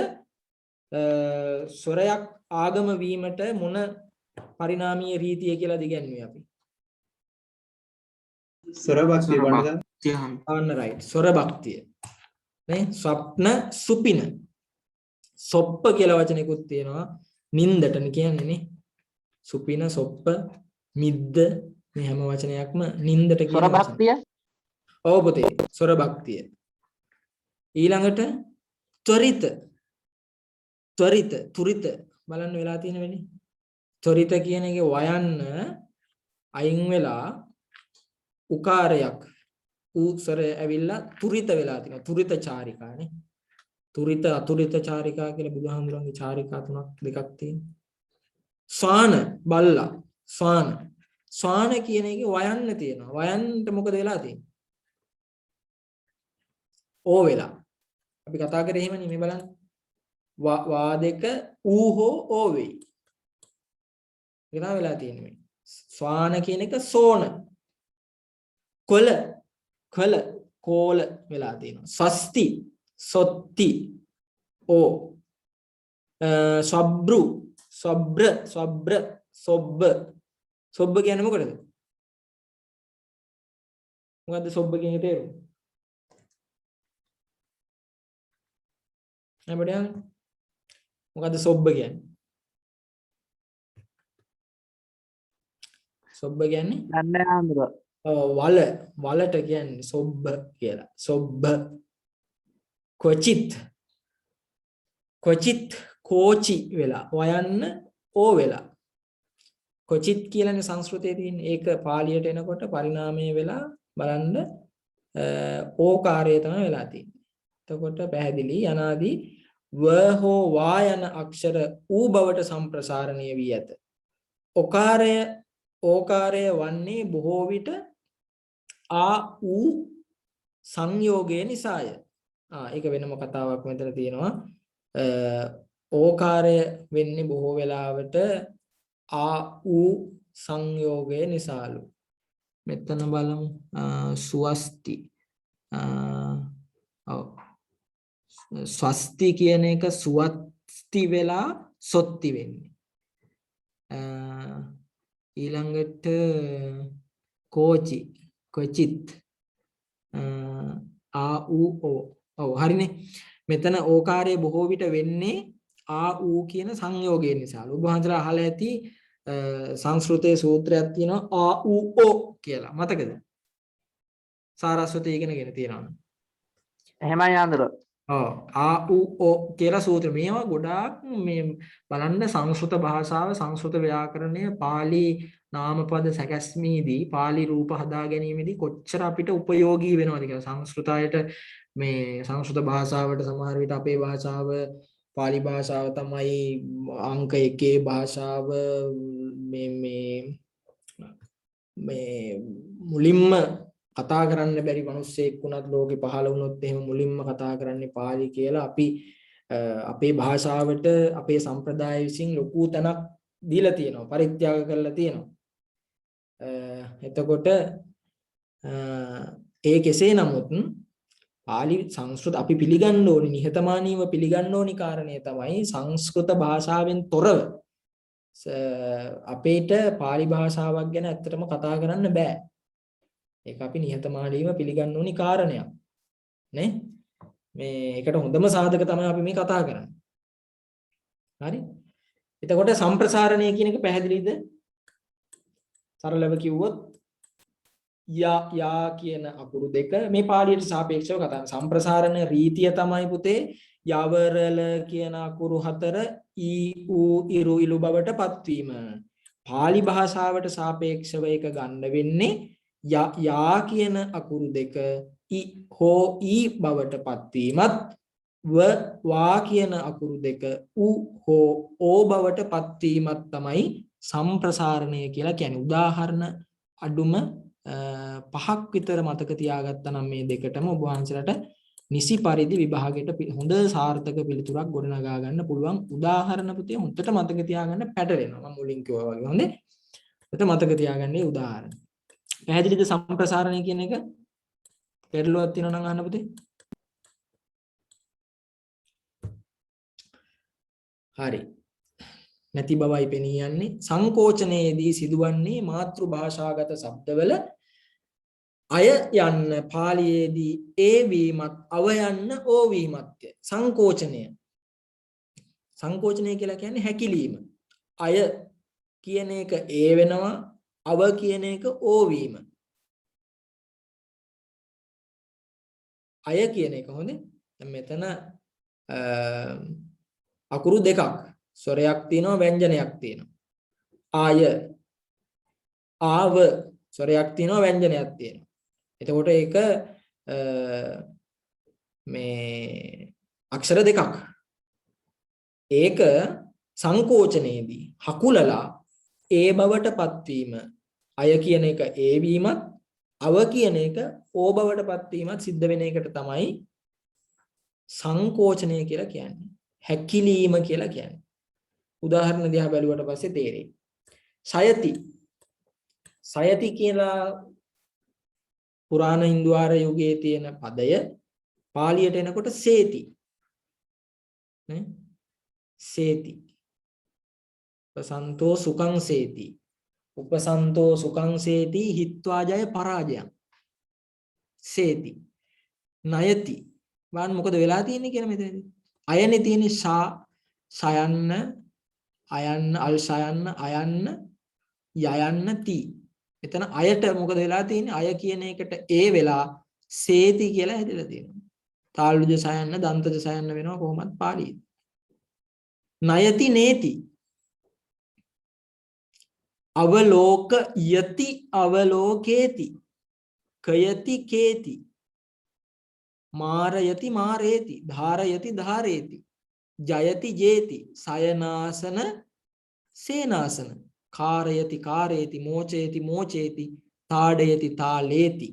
ස්වරයක් ආගම වීමට මොන පරිණාමීය රීතිය කියලාද ඉගෙනුවේ අපි? සොරබක්තිය බණ්ඩාර. ආන්න රයිට්. ස්වර භක්තිය. නේ? ස්වප්න සුපින. සොප්ප කියලා වචනයකුත් තියෙනවා. නින්දටනේ කියන්නේ නේ. සුපින සොප්ප මිද්ද මේ හැම වචනයක්ම නින්දට කියන ස්වර වචන. භක්තිය ඔව් පුතේ ස්වර භක්තිය. ඊළඟට ත්වරිත බලන්න වෙලා තියෙන වෙන්නේ. ත්වරිත කියන එකේ වයන්න අයින් වෙලා උකාරයක් උත්සරය ඇවිල්ලා තුරිත වෙලා තිනවා. තුරිත චාරිකානේ. තුරිත අතුරිත චාරිකා කියලා බුදුහාමුදුරන්ගේ චාරිකා දෙකක් තියෙනවා. ස්වාන බල්ලා ස්වාන කියන එකේ වයන්න තියෙනවා. වයන්නට මොකද වෙලා තියෙන්නේ? ඕ වෙලා. අපි කතා කරේ එහෙමනේ මේ බලන්න. වා දෙක ඌ හෝ ඕ වෙයි. ඒක තමයි වෙලා තියෙන්නේ මේ. ස්වාන කියන එක සෝන. කොල කෝල වෙලා තියෙනවා. සස්ති සොත්ති ඕ සබ්රු සොබ්බ කියන්නේ මොකටද? මොකද්ද සොබ්බ කියන්නේ තේරුම? අපඩියන් මොකද්ද සොබ්බ කියන්නේ? සොබ්බ කියන්නේ දන්නේ ආන්දර. වලට කියන්නේ සොබ්බ කියලා. සොබ්බ කොචිත් කෝචි වෙලා වයන්න ඕ වෙලා. කොචිත් කියලානේ සංස්කෘතයේ තියෙන. ඒක පාලියට එනකොට පරිණාමය වෙලා බලන්න ඕකාරය තමයි වෙලා තියෙන්නේ. එතකොට පැහැදිලි අනාදී ව හෝ වා යන අක්ෂර ඌ බවට සම්ප්‍රසාරණය වී ඇත. ඕකාරය වන්නේ බොහෝ විට ආ ඌ සංයෝගය නිසාය. ඒක වෙනම කතාවක් මෙතන තියෙනවා. ඕකාරය වෙන්නේ බොහෝ වෙලාවට ආ ඌ සංයෝගය නිසාලු. මෙතන බලමු සුවස්ති. ස්වස්ති කියන එක සුවස්ති වෙලා සොත්ති වෙන්නේ. ඊළඟට කොචිත් ආ ඌ ඕ. ඔව් හරිනේ. මෙතන ඕකාරය බොහෝ විට වෙන්නේ ආ ඌ කියන සංයෝගය නිසා. ඔබ වහන්සේලා අහලා ඇති සංස්කෘතයේ සූත්‍රයක් තියෙනවා ආ ඌ ඕ කියලා. මතකද? සාරස්වතී ඉගෙනගෙන තියෙනවා. එහෙමයි ආන්දර. ආ ඌ ඕ කියලා සූත්‍ර. මේවා ගොඩාක් මේ බලන්න සංස්කෘත භාෂාව සංස්කෘත ව්‍යාකරණය පාලි නාමපද සැකැස්මේදී පාලි රූප හදා ගැනීමේදී කොච්චර අපිට ප්‍රයෝගී වෙනවද කියලා. සංස්කෘතයට මේ සංස්කෘත භාෂාවට සමහර විට අපේ භාෂාව පාලි භාෂාව තමයි අංක 1 භාෂාව මේ මුලින්ම කතා කරන්න බැරි මිනිස්සෙක් වුණත් ලෝකේ පහළ වුණොත් එහෙම මුලින්ම කතා කරන්නේ පාලි කියලා අපි අපේ භාෂාවට අපේ සම්ප්‍රදාය විසින් ලොකු තැනක් දීලා තියෙනවා පරිත්‍යාග කරලා තියෙනවා. එතකොට ඒ කෙසේ නමුත් පාලි සංස්කෘත අපි පිළිගන්න ඕනි නිහතමානීව පිළිගන්න ඕනි කාරණය තමයි සංස්කෘත භාෂාවෙන් තොරව අපේට පාලි භාෂාවක් ගැන ඇත්තටම කතා කරන්න බෑ. ඒක අපි නිහතමානීව පිළිගන්න ඕනි කාරණයක් නේ. මේ ඒකට හොඳම සාධක තමයි අපි මේ කතා කරන්නේ. හරි? එතකොට සම්ප්‍රසාරණය කියන එක පැහැදිලිද? සරලව කිව්වොත් යා කියන අකුරු දෙක මේ පාලියට සාපේක්ෂව කතා කරන සම්ප්‍රසාරණ රීතිය තමයි පුතේ යවරල කියන අකුරු හතර ඊ ඌ ඉරු ඉලු බවට පත්වීම. පාලි භාෂාවට සාපේක්ෂව ඒක ගන්න වෙන්නේ යා කියන අකුරු දෙක යි හෝ ඊ බවට පත්වීමත් වා කියන අකුරු දෙක උ හෝ ඕ බවට පත්වීමත් තමයි සම්ප්‍රසාරණය කියලා කියන්නේ. උදාහරණ අඩුම 5ක් විතර මතක තියාගත්තා නම් මේ දෙකටම ඔබ වහන්සේලාට නිසි පරිදි විභාගයට හොඳ සාර්ථක පිළිතුරක් ගොඩනගා ගන්න පුළුවන්. උදාහරණ පුතේ හොඳට මතක තියාගන්න පැටලෙනවා. මම මුලින් කිව්වා වගේ හොඳේ. හොඳට මතක තියාගන්නේ උදාහරණ. පැහැදිලිද සම්ප්‍රසාරණය කියන එක? ගැටලුවක් තියෙනවා නම් අහන්න පුතේ. හරි. නැති බවයි පෙනී යන්නේ. සංකෝචනයේදී සිදුවන්නේ මාතෘ භාෂාගත શબ્දවල අය යන්න පාලියේදී ඒ වීමත් අව යන්න ඕ වීමත්ය. සංකෝචනය කියලා කියන්නේ හැකිලීම. අය කියන එක ඒ වෙනවා, අව කියන එක ඕ වීම. අය කියන එක හොඳේ. දැන් මෙතන අකුරු දෙකක්, ස්වරයක් තියෙනවා, ව්‍යංජනයක් තියෙනවා. ආය, ආව, ස්වරයක් තියෙනවා, ව්‍යංජනයක් තියෙනවා. එතකොට ඒක මේ අක්ෂර දෙකක්. ඒක සංකෝචනයේදී හකුලලා ඒ බවට පත්වීම, අය කියන එක ඒ වීමත්, අව කියන එක ඕ බවට පත්වීමත් සිද්ධ වෙන එකට තමයි සංකෝචනය කියලා කියන්නේ. හැකිලීම කියලා කියන්නේ. උදාහරණ දිහා බැලුවට පස්සේ තේරෙයි. සයති. සයති කියලා පුරාණ ඉන්දුආර යුගයේ තියෙන පදය පාලියට එනකොට සේති. නේ? සේති. උපසන්තෝ සුඛං සේති. උපසන්තෝ සුඛං සේති හිත්වා ජය පරාජයං. සේති. නයති. වාන් මොකද වෙලා තියෙන්නේ කියලා මෙතනදී. අයනේ තියෙන්නේ ශා, සයන්න, අයන්න, අල් සයන්න, අයන්න, යයන්න ති. එතන අයට මොකද වෙලා තියෙන්නේ? අය කියන එකට ඒ වෙලා සේති කියලා හැදලා තියෙනවා. තාළුජ සයන්න, දන්තජ සයන්න වෙනවා කොහොමත් පාලියේ. නයති නේති. අවලෝක යති අවලෝකේති. කයති කේති. මාරයති මාරේති. ධාරයති ධාරේති. ජයති ජේති. සයනාසන සේනාසන. කාරයති කාරේති. මෝචේති මෝචේති. තාඩයති තාලේති.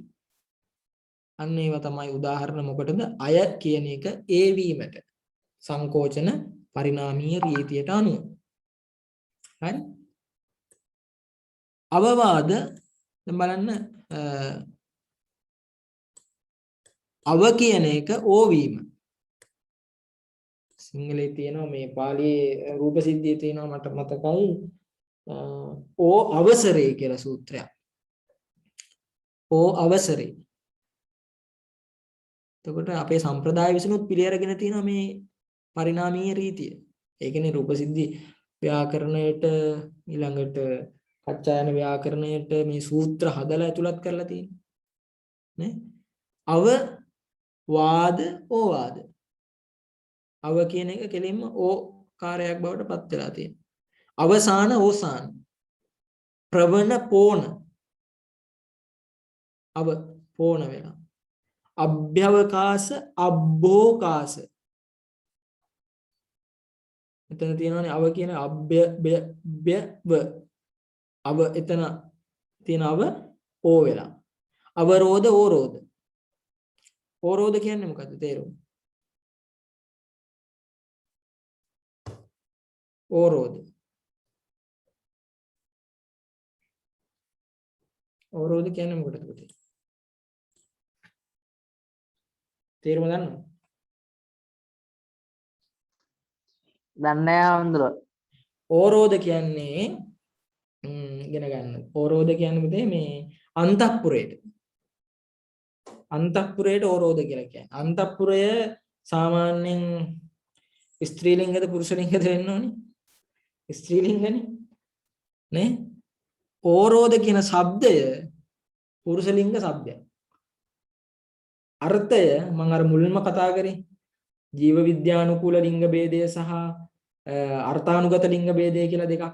අන්න ඒවා තමයි උදාහරණ. මොකටද? අය කියන එක ඒ වීමට. සංකෝචන පරිණාමීය රීතියට අනුව. හරි? අවවාද දැන් බලන්න අව කියන එක ඕ වීම. සිංහලයේ තියෙනවා මේ පාලියේ රූප සිද්ධියේ තියෙනවා මට මතකයි ඕ අවසරේ කියලා සූත්‍රයක්. ඕ අවසරේ. එතකොට අපේ සම්ප්‍රදාය විසිනුත් පිළිඅරගෙන තියෙනවා මේ පරිණාමීය රීතිය. ඒ කියන්නේ රූප සිද්ධි ව්‍යාකරණයට ඊළඟට කච්චායන ව්‍යාකරණයට මේ සූත්‍ර හදලා ඇතුළත් කරලා තියෙනවා. නේ? අව වාද ඕ වාද. අව කියන එක කෙලින්ම ඕ කාර්යයක් බවට පත් වෙලා තියෙනවා. අවසාන ඕසාන. ප්‍රවණ පෝන. අව පෝන වෙනවා. අභ්‍යවකාශ අබ්බෝකාශ. එතන තියෙනවානේ අව කියන අභ්‍යව. අව එතන තියෙන අව ඕ වෙලා. අවරෝධ ඕරෝධ. ඕරෝධ කියන්නේ මොකද්ද තේරුම? ඕරෝධ. ඕරෝධ කියන්නේ මොකටද පුතේ? තේරුම දන්නවද? දන්නේ නැහැ හඳුර. ඕරෝධ කියන්නේ ඉගෙන ගන්න. ඕරෝධ කියන්නේ පුතේ මේ අන්තఃපුරයට. අන්තఃපුරයට ඕරෝධ කියලා කියන්නේ. අන්තఃපුරය සාමාන්‍යයෙන් ස්ත්‍රීලිංගද පුරුෂලිංගද වෙන්න ඕනේ? ස්ත්‍රීලිංගනේ. නේ? ඕරෝධ කියන શબ્දය පුරුෂලිංග શબ્දයක්. අර්ථය මම අර මුලින්ම කතා කරේ ජීව විද්‍යානුකූල ලිංග ભેදය සහ අර්ථානුගත ලිංග ભેදය කියලා දෙකක්.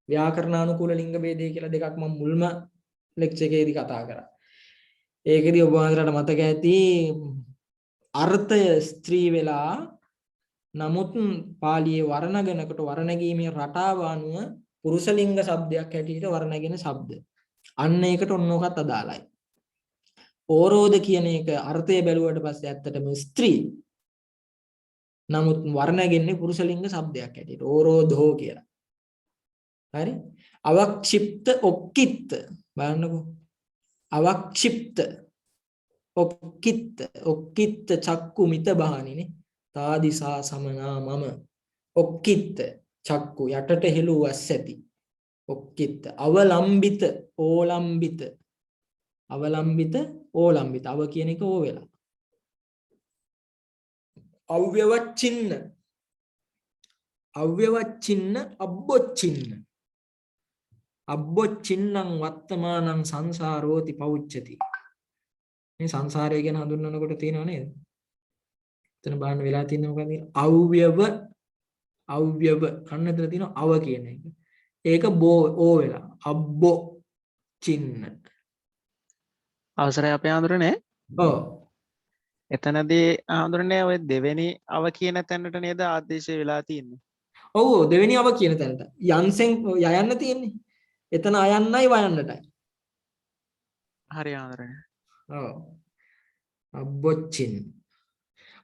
ව්‍යාකරණානුකූල ලිංග ભેදය කියලා දෙකක් මම මුල්ම ලෙක්චර් එකේදී කතා කරා. ඒකදී ඔබ වහන්සේලාට මතක ඇති අර්ථය ස්ත්‍රී වෙලා නමුත් පාලියේ වර්ණගෙනකට වර්ණගීමේ රටාව අනුව පුරුෂලිංග શબ્දයක් හැටියට වර්ණගෙන શબ્ද. අන්න ඒකට ඔන්නෝකත් අදාළයි. ඕරෝධ කියන එක අර්ථය බැලුවට පස්සේ ඇත්තටම ස්ත්‍රී. නමුත් වර්ණගෙන්නේ පුරුෂලිංග શબ્දයක් හැටියට ඕරෝධෝ කියලා. හරි? අවක්ෂිප්ත ඔක්කිත්ත බලන්නකෝ. අවක්ෂිප්ත ඔක්කිත්ත චක්කු මිත බහනිනේ. තාදිසා සමනා මම ඔක්කිත්ත චක්කු යටට හෙළූ ඇස් ඇති ඔක්කිත්ත අවලම්බිත ඕලම්බිත අව කියන එක ඕ වෙලා අව්‍යවච්චින්න අබ්බොච්චින්නං වත්තමානං සංසාරෝති පෞච්චති. මේ සංසාරය ගැන හඳුන්වනකොට තියෙනව නේද? එතන බලන්න වෙලා තියෙන්නේ මොකක්ද? අව්‍යව අන්න එතන තියෙනවා අව කියන එක. ඒක ඕ වෙලා අබ්බෝ චින්න. අවසරයි අපේ ආඳුරනේ. ඔව්. එතනදී ආඳුරනේ ඔය දෙවෙනි අව කියන තැනට නේද ආදේශය වෙලා තියෙන්නේ. ඔව් දෙවෙනි අව කියන තැනට. යන්සෙන් යයන්න තියෙන්නේ. එතන අයන්නයි වයන්නටයි. හරි ආඳුරනේ. ඔව්. අබ්බොච්චින්.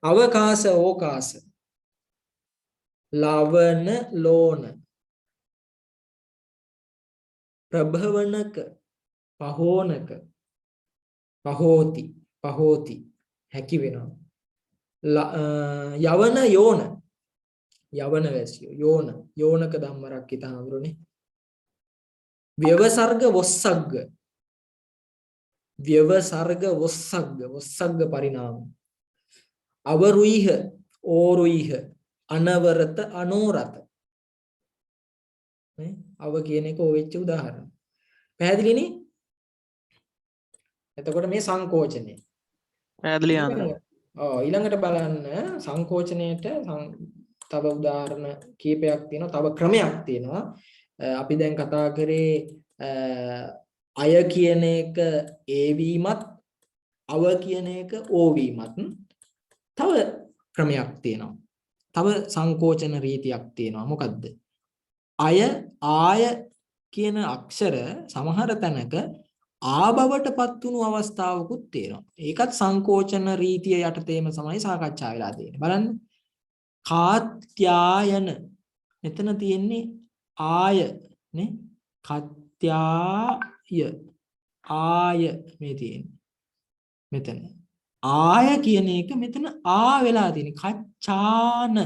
අවකාශ ඕකාශ. ලවන ලෝන. ප්‍රභවනක පහෝනක පහෝති හැකි වෙනවා. යවන යෝන යවන වැසියෝ යෝනක ධම්මරක් හිත හඳුරන්නේ. ව්‍යවසර්ග වොස්සග්ග පරිණාම. අවරුයිහ ඕරුයිහ අනවරත අනෝරත. නේ අව කියන එක ඔය වෙච්ච උදාහරණ. පැහැදිලිනේ? එතකොට මේ සංකෝචනය. පැහැදිලි ආඳුරනේ. ඊළඟට බලන්න සංකෝචනයේට තව උදාහරණ කීපයක් තියෙනවා. තව ක්‍රමයක් තියෙනවා. අපි දැන් කතා කරේ අය කියන එක ඒ වීමත් අව කියන එක ඕ වීමත්. තව ක්‍රමයක් තියෙනවා. තව සංකෝචන රීතියක් තියෙනවා. මොකද්ද? ආය කියන අක්ෂර සමහර තැනක ආබවට පත් වුණු අවස්ථාවකුත් තියෙනවා. ඒකත් සංකෝචන රීතිය යටතේම තමයි සාකච්ඡා වෙලා තියෙන්නේ. බලන්න. කාත්‍යායන මෙතන තියෙන්නේ ආය නේ? ආය මේ තියෙන්නේ. මෙතන. ආය කියන එක මෙතන ආ වෙලා තියෙන්නේ. කච්චාන.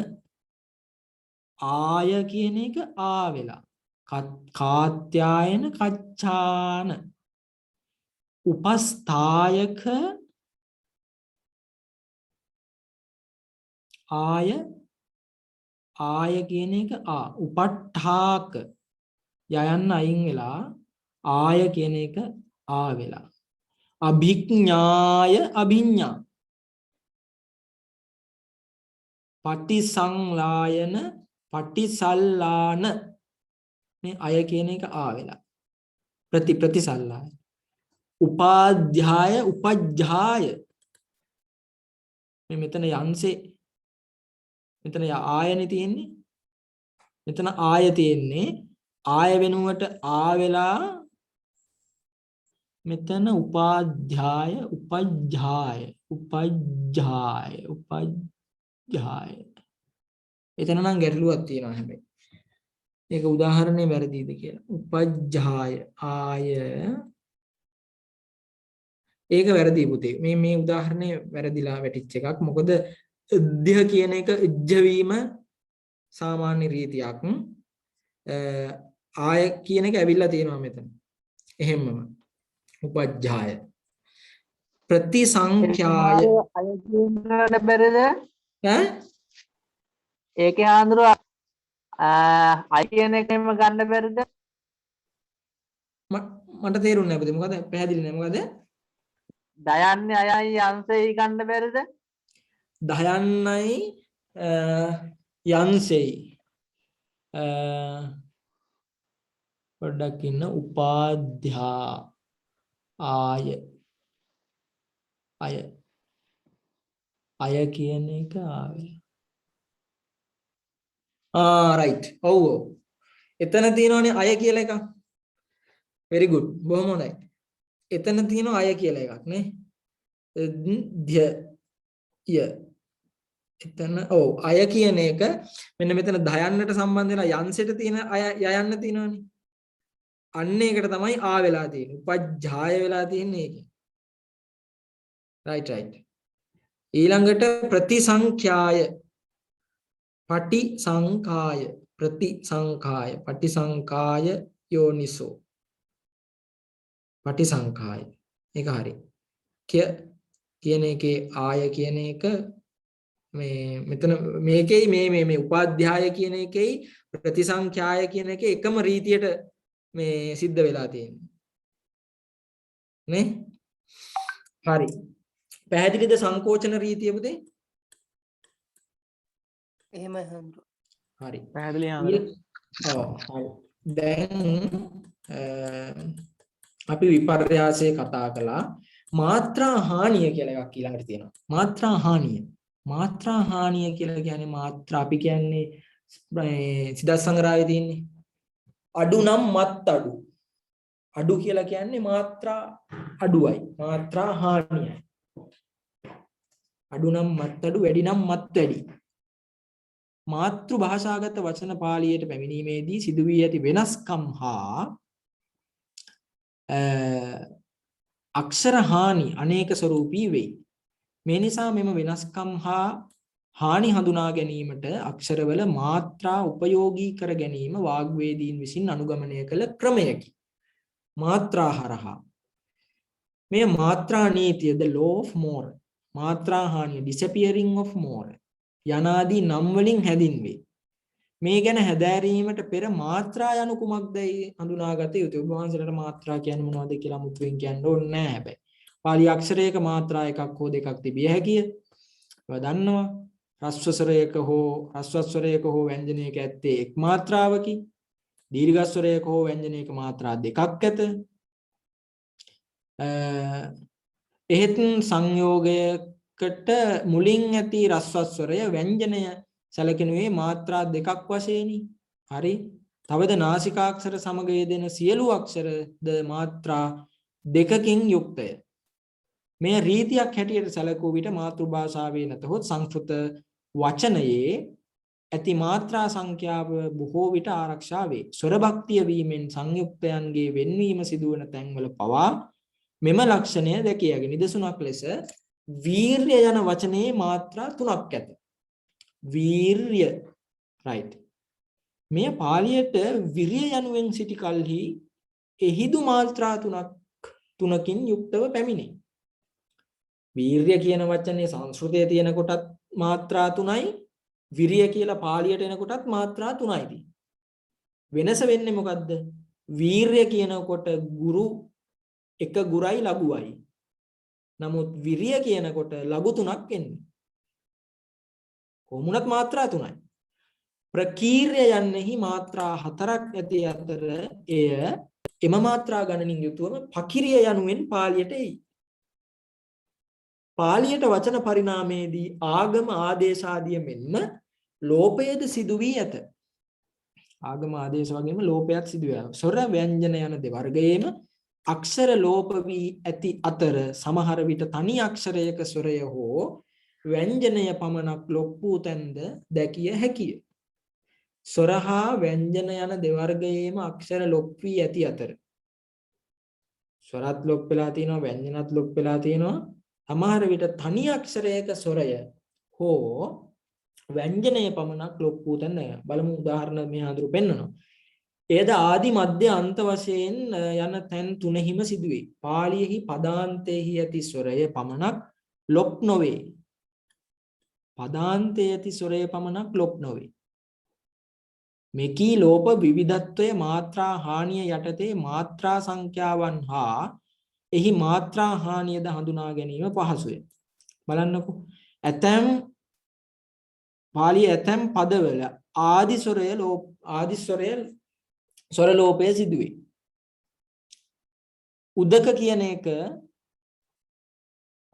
ආය කියන එක ආ වෙලා. කාත්‍යායන කච්චාන. උපස්ථායක ආය කියන එක ආ. උපට්ඨාක යයන්න අයින් වෙලා ආය කියන එක ආ වෙලා. අභිඥාය අභිඥා. පටිසංලායන පටිසල්ලාන මේ අය කියන එක ආ වෙලා. ප්‍රතිසල්ලාය. උපාධ්‍යාය උපජ්ජාය. මේ මෙතන යන්සේ මෙතන ආයනේ තියෙන්නේ. මෙතන ආය තියෙන්නේ. ආය වෙනුවට ආ වෙලා මෙතන උපාධ්‍යාය උපජ්ජාය. එතන නම් ගැටලුවක් තියෙනවා හැබැයි. ඒක උදාහරණේ වැරදිද කියලා. උපජ්ජාය ආය ඒක වැරදි පුතේ. මේ උදාහරණේ වැරදිලා වැටිච්ච එකක්. මොකද ධ්‍ය කියන එක ඉජ්ජවීම සාමාන්‍ය රීතියක්. ආය කියන එක ඇවිල්ලා තියෙනවා මෙතන. එහෙමම. උපජ්ජාය. ප්‍රතිසංඛ්‍යාය අය කියන්නට බැරිද? ඈ? ඒකේ ආඳුර අය කියන එකෙන්ම ගන්න බැරිද? මට තේරුන්නේ නැහැ පුතේ. මොකද පැහැදිලි නැහැ. මොකද? දයන්නේ අයයි යන්සෙයි ගන්න බැරිද? දයන්නයි යන්සෙයි පොඩ්ඩක් ඉන්න. උපාධ්‍යා ආය අය අය කියන එක ආවෙලා රයිට් ඔව් එතන තියෙනවනේ අය කියලා එකක් very good බොහොම හොඳයි එතන තියෙනවා අය කියලා එකක් නේ ධ්‍ය ය එතන ඔව් අය කියන එක මෙන්න මෙතන දයන්නට සම්බන්ධ වෙලා යන්සෙට තියෙන අය යයන්න තියෙනවනේ අන්න ඒකට තමයි ආ වෙලා තියෙන්නේ උපජ්ජාය වෙලා තියෙන්නේ ඒකේ right ඊළඟට ප්‍රතිසංඛ්‍යාය පටිසංඛාය පටිසංඛාය යෝනිසෝ පටිසංඛාය ඒක හරි කියන එකේ ආය කියන එක මේ මෙතන මේකේ මේ උපාධ්‍යාය කියන එකේ ප්‍රතිසංඛ්‍යාය කියන එකේ එකම රීතියට මේ සිද්ධ වෙලා තියෙන්නේ නේ හරි පැහැදිලිද සංකෝචන රීතිය පුතේ එහෙමයි හඳු හරි පැහැදිලි හඳු හරි දැන් අපි විපර්යාසය කතා කළා මාත්‍රා හානිය කියලා එකක් ඊළඟට තියෙනවා මාත්‍රා හානිය කියලා කියන්නේ මාත්‍රා අපි කියන්නේ සිද්ධාර්ථ සංග්‍රහයේ තියෙන්නේ අඩු නම් මත් අඩු කියලා කියන්නේ මාත්‍රා අඩුවයි මාත්‍රා හානියයි අඩු නම් මත් අඩු වැඩි නම් මත් වැඩි මාතෘ භාෂාගත වචන පාළියට පැමිණීමේදී සිදු වී ඇති වෙනස්කම් හා අක්ෂර හානි අනේක ස්වරූපී වෙයි මේ නිසා මෙම වෙනස්කම් හා හානි හඳුනා ගැනීමට අක්ෂරවල මාත්‍රා උපයෝගී කර ගැනීම වාග්වේදීන් විසින් අනුගමනය කළ ක්‍රමයකි මාත්‍රා හරහා මේ මාත්‍රා නීතිය the law of more මාත්‍රා හානිය disappearing of more යනාදී නම් වලින් හැදින්වේ මේ ගැන හැදෑරීමට පෙර මාත්‍රා යනු කුමක්දයි හඳුනාගත යුතුයි ඔබ වහන්සේලාට මාත්‍රා කියන්නේ මොනවද කියලා මුතුවෙන් කියන්න ඕනේ නැහැ හැබැයි පාලි අක්ෂරයක මාත්‍රා එකක් හෝ දෙකක් තිබිය හැකිය ඔබ දන්නවා රස්වස්වරයක හෝ ව්‍යංජනයක ඇත්තේ එක් මාත්‍රාවකි දීර්ඝස්වරයක හෝ ව්‍යංජනයක මාත්‍රා දෙකක් ඇත එහෙත් සංයෝගයකට මුලින් ඇති රස්වස්වරය ව්‍යංජනය සැලකෙනුවේ මාත්‍රා දෙකක් වශයෙනි හරි තවද නාසිකාක්ෂර සමග යෙදෙන සියලු අක්ෂරද මාත්‍රා දෙකකින් යුක්තය මේ රීතියක් හැටියට සැලකූ විට මාතෘ භාෂාවේ නැතහොත් සංස්කෘත වචනයේ ඇති මාත්‍රා සංඛ්‍යාව බොහෝ විට ආරක්ෂා වේ ස්වර භක්තිය වීමෙන් සංයුක්තයන්ගේ වෙන්වීම සිදුවන තැන්වල පවා මෙම ලක්ෂණය දැකිය හැකි නිදසුනක් ලෙස වීර්ය යන වචනයේ මාත්‍රා තුනක් ඇත වීර්ය right මේ පාලියට විරිය යනුවෙන් සිටි කල්හි එහිදු මාත්‍රා තුනකින් යුක්තව පැමිණේ වීර්ය කියන වචනේ සංස්කෘතයේ තියෙන කොටත් මාත්‍රා තුනයි විරිය කියලා පාලියට එන කොටත් මාත්‍රා තුනයි වෙනස වෙන්නේ මොකද්ද වීර්ය කියනකොට ගුරු එක ගුරයි ලඝුවයි නමුත් විරිය කියනකොට ලඝු තුනක් එන්නේ කොමුණත් මාත්‍රා තුනයි ප්‍රකීර්ය යන්නේහි මාත්‍රා හතරක් ඇති අතර එය එම මාත්‍රා ගණනින් යුතුවම පකිරිය යනුවෙන් පාලියට එයි පාලියට වචන පරිණාමයේදී ආගම ආදේශ ආදිය මෙන්ම ලෝපයේද සිදු වී ඇත ආගම ආදේශ වගේම ලෝපයත් සිදු වෙනවා ස්වර ව්‍යංජන යන දෙවර්ගයේම අක්ෂර ලෝප වී ඇති අතර සමහර විට තනි අක්ෂරයක ස්වරය හෝ ව්‍යංජනය පමණක් ලොප් වූ තැන්ද දැකිය හැකිය ස්වර හා ව්‍යංජන යන දෙවර්ගයේම අක්ෂර ලොප් වී ඇති අතර ස්වරත් ලොප් වෙලා තියෙනවා ව්‍යංජනත් ලොප් වෙලා තියෙනවා සමහර විට තනි අක්ෂරයක ස්වරය හෝ ව්‍යංජනය පමණක් ලොප් වූ තැන් බලමු උදාහරණ මේ හඳුරු පෙන්නනවා එයද ආදි මධ්‍ය අන්ත වශයෙන් යන තැන් තුනෙහිම සිදුවේ පාලියෙහි පදාන්තයෙහි ඇති ස්වරය පමණක් ලොප් නොවේ පදාන්තයේ ඇති ස්වරය පමණක් ලොප් නොවේ මෙකී ලෝප විවිධත්වය මාත්‍රා හානිය යටතේ මාත්‍රා සංඛ්‍යාවන් හා එහි මාත්‍රා හානියද හඳුනා ගැනීම පහසුය බලන්නකෝ ඇතැම් පාලියේ ඇතැම් පදවල ආදි ස්වරය ස්වර ලෝපය සිදුවේ උදක කියන එක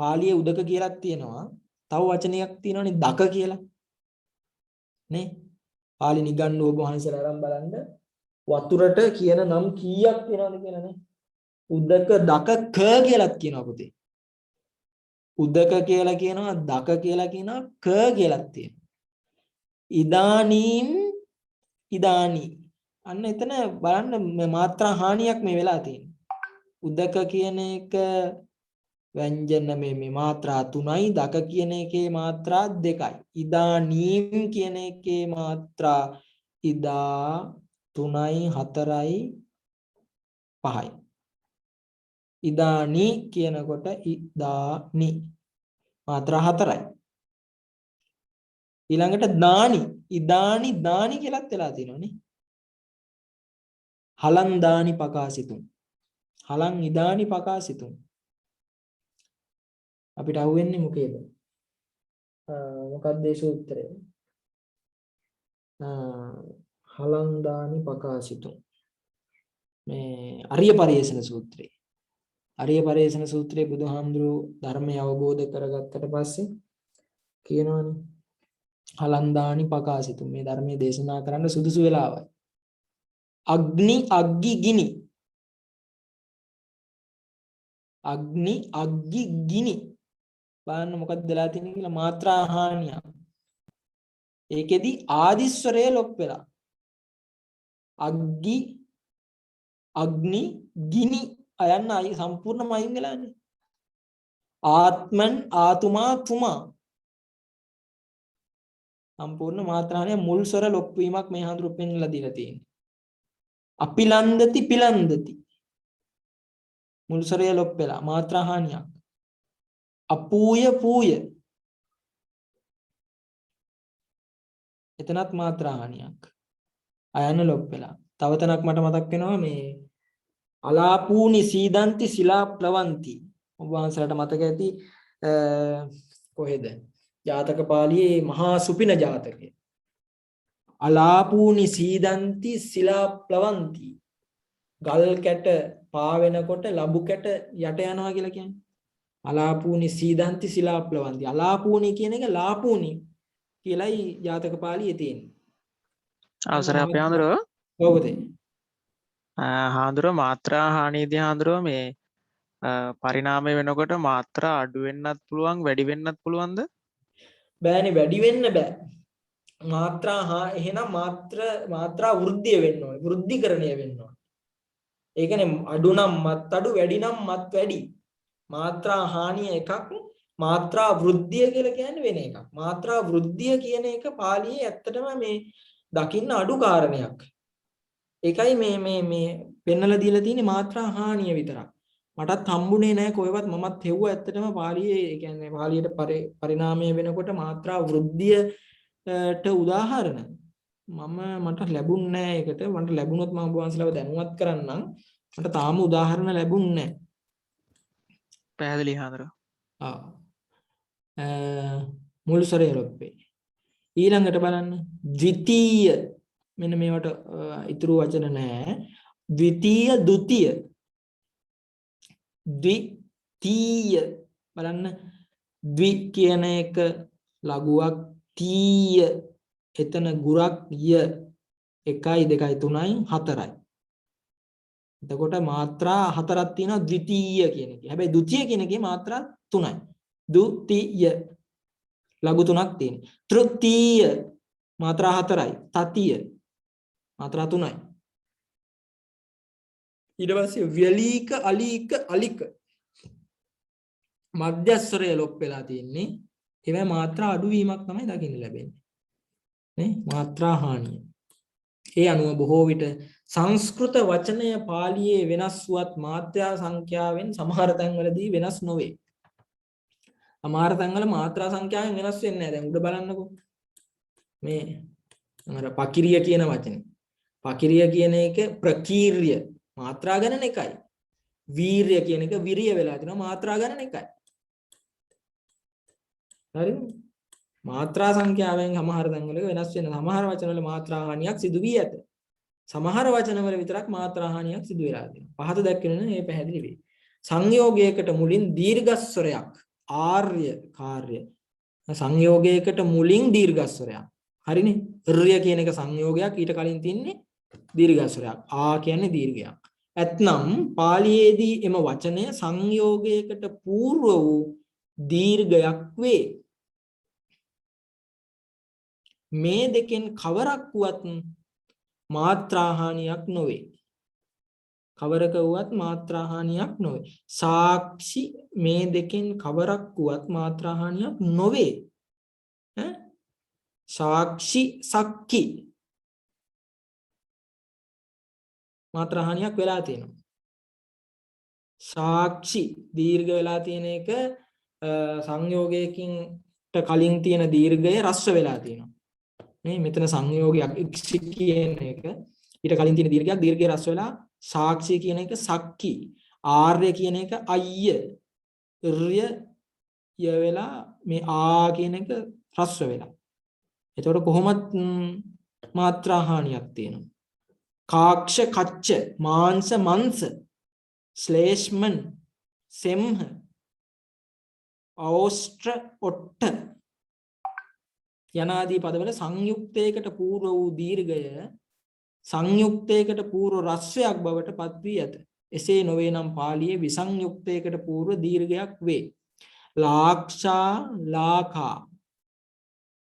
පාලියේ උදක කියලාක් තියෙනවා. තව වචනයක් තියෙනවනේ දක කියලා. නේ? පාලි නිගණ්ඨ ඔබ වහන්සේලා අරන් බලන්න වතුරට කියන නම් කීයක් තියෙනවද කියලා නේ? උදක දක ක කියලාත් කියනවා පුතේ. උදක කියලා කියනවා, දක කියලා කියනවා, ක කියලාත් තියෙනවා. ඉදානීම් ඉදානි. අන්න එතන බලන්න මාත්‍රා හානියක් මේ වෙලා තියෙන්නේ. උදක කියන එක ව්‍යංජන මේ මාත්‍රා 3යි, දක කියන එකේ මාත්‍රා 2යි. ඉදානීම් කියන එකේ මාත්‍රා ඉදා 3යි 4යි 5යි. ඉදානි කියනකොට ඉදානි මාත්‍රා 4යි. ඊළඟට දානි ඉදානි දානි කියලාත් වෙලා තියෙනවනේ. හලං දානි පකාසිතුම්. හලං ඉදානි පකාසිතුම්. අපිට අහුවෙන්නේ මොකේද? මොකක්ද ඒ සූත්‍රය? හලං දානි පකාසිතුම්. මේ අරිය පරිේෂණ සූත්‍රය. අරිය පරිේෂණ සූත්‍රයේ බුදුහාමුදුරුවෝ ධර්මය අවබෝධ කරගත්තට පස්සේ කියනවනේ හලං දානි පකාසිතුම්. මේ ධර්මයේ දේශනා කරන්න සුදුසු වෙලාවයි. අග්නි අග්ගි ගිනි. අග්නි අග්ගි ගිනි. බලන්න මොකක්ද වෙලා තියෙන්නේ කියලා මාත්‍රා හානිය. ඒකෙදි ආදිස්වරය ලොප් වෙලා. අග්ගි අග්නි ගිනි අයන්න සම්පූර්ණම අයින් වෙලානේ. ආත්මන් ආතුමා තුමා සම්පූර්ණ මාත්‍රාහානිය මුල් ස්වර ලොප් වීමක් මේ හඳුරු පෙන්වලා දීලා තියෙන්නේ. අපිලන්දති පිලන්දති මුල් ස්වරය ලොප් වෙලා මාත්‍රාහානියක්. අපූය පූය එතනත් මාත්‍රාහානියක්. අයන්න ලොප් වෙලා. තව තැනක් මට මතක් වෙනවා මේ අලාපූනි සීදන්ති සිලා ප්ලවන්ති. ඔබ වහන්සේලාට මතක ඇති කොහෙද? ජාතක පාළියේ මහා සුපින ජාතකය. අලාපූනි සීදන්ති සිලා ප්ලවන්ති. ගල් කැට පා වෙනකොට ලබු කැට යට යනවා කියලා කියන්නේ. අලාපූනි සීදන්ති සිලා ප්ලවන්ති. අලාපූනි කියන එක ලාපූනි කියලායි ජාතක පාළියේ තියෙන්නේ. අවසරයි අපේ හාමුදුරුවෝ. ඔව්ද? හාමුදුරුවෝ මාත්‍රා හානියදී හාමුදුරුවෝ මේ පරිණාමය වෙනකොට මාත්‍රා අඩු වෙන්නත් පුළුවන් වැඩි වෙන්නත් පුළුවන්ද? බෑනේ, වැඩි වෙන්න බෑ. එහෙනම් මාත්‍රා වෘද්ධිය වෙන්න ඕනේ. වෘද්ධිකරණය වෙන්න ඕනේ. ඒ කියන්නේ අඩු නම් මත් අඩු, වැඩි නම් මත් වැඩි. මාත්‍රා හානිය එකක්, මාත්‍රා වෘද්ධිය කියලා කියන්නේ වෙන එකක්. මාත්‍රා වෘද්ධිය කියන එක පාළියේ ඇත්තටම මේ දකින්න අඩු කාරණයක්. ඒකයි මේ පෙන්නලා දීලා තියෙන්නේ මාත්‍රා හානිය විතරක්. මටත් හම්බුනේ නැහැ කොහෙවත්. මමත් හෙව්වා ඇත්තටම පාළියේ. ඒ කියන්නේ පාළියට පරිණාමය වෙනකොට මාත්‍රා වෘද්ධියට උදාහරණ මට ලැබුණ නැහැ ඒකට. මට ලැබුණොත් මම ඔබ වහන්සේලාව දැනුවත් කරන්නම්. මට තාම උදාහරණ ලැබුණ නැහැ. පැහැදිලි හාමුදුරුවෝ. මුල් ස්වරය ලොප්පේ. ඊළඟට බලන්න ද්විතීය. මෙන්න මේවට ඉතුරු වචන නැහැ. ද්විතීය ද්විතීය. ද්විතීය බලන්න. ද්වි කියන එක ලඝුවක්, තීය එතන ගුරක්, ය 1 2 3 4යි. එතකොට මාත්‍රා 4ක් තියෙනවා ද්විතීය කියන එකේ. හැබැයි ද්විතීය කියන එකේ මාත්‍රා 3යි. ද්විතීය ලඝු 3ක් තියෙනවා. තෘතීය මාත්‍රා 4යි. තතිය මාත්‍රා 3යි. ඊට පස්සේ ව්‍යලීක අලීක අලික මධ්‍යස්වරය ලොප් වෙලා තියෙන්නේ. ඒවැ මාත්‍රා අඩු වීමක් තමයි දකින්න ලැබෙන්නේ. නේ? මාත්‍රා හානිය. ඒ අනුව බොහෝ විට සංස්කෘත වචනය පාළියේ වෙනස් වුවත් මාත්‍රා සංඛ්‍යාවෙන් සමහර තැන්වලදී වෙනස් නොවේ. සමහර තැන්වල මාත්‍රා සංඛ්‍යාවෙන් වෙනස් වෙන්නේ නැහැ. දැන් උඩ බලන්නකෝ. මේ අර පකිරිය කියන වචනේ. පකිරිය කියන එක ප්‍රකීර්ය මාත්‍රා ගණන එකයි. වීර්ය කියන එක විරිය වෙලා තිනවා මාත්‍රා ගණන එකයි. හරිද? මාත්‍රා සංඛ්‍යාවෙන් සමහර තැන්වල වෙනස් වෙන සමහර වචනවල මාත්‍රා හානියක් සිදු වී ඇත. සමහර වචනවල විතරක් මාත්‍රා හානියක් සිදු වෙලා තියෙනවා. පහත දැක්වෙන මේ පැහැදිලි වේ. සංයෝගයකට මුලින් දීර්ඝස්වරයක් ආර්ය කාර්ය සංයෝගයකට මුලින් දීර්ඝස්වරයක්. හරිනේ. ර්ය කියන එක සංයෝගයක් ඊට කලින් තින්නේ දීර්ඝස්වරයක්. ආ කියන්නේ දීර්ඝයක්. ඇත්නම් පාලියේදී එම වචනය සංයෝගයකට పూర్ව වූ දීර්ඝයක් වේ. මේ දෙකෙන් කවරක් වුවත් මාත්‍රාහානියක් නොවේ. කවරක වුවත් මාත්‍රාහානියක් නොවේ. සාක්ෂි මේ දෙකෙන් කවරක් වුවත් මාත්‍රාහානියක් නොවේ. සාක්ෂි සක්කි මාත්‍රාහානියක් වෙලා තියෙනවා. සාක්ෂි දීර්ඝ වෙලා තියෙන එක සංයෝගයකින් කලින් තියෙන දීර්ඝය රස්ව වෙලා තියෙනවා. මේ මෙතන සංයෝගයක් ඉක්ෂි කියන එක ඊට කලින් තියෙන දීර්ඝය රස්ව වෙලා සාක්ෂි කියන එක සක්කි ආර්ය කියන එක අය්‍ය ර්ය ය වෙලා මේ ආ කියන එක රස්ව වෙලා. එතකොට කොහොමත් මාත්‍රාහානියක් තියෙනවා. කාක්ෂ කච්ච මාංශ මංශ ශ්ලේෂ්මන් සෙම්හ ඕස්ත්‍ර ඔට්ට යනාදී පදවල සංයුක්තයකට పూర్ව වූ දීර්ඝය සංයුක්තයකට పూర్ව රස්වයක් බවට පත් වී ඇත. එසේ නොවේ නම් පාලියේ විසංයුක්තයකට పూర్ව දීර්ඝයක් වේ. ලාක්ෂා ලාඛා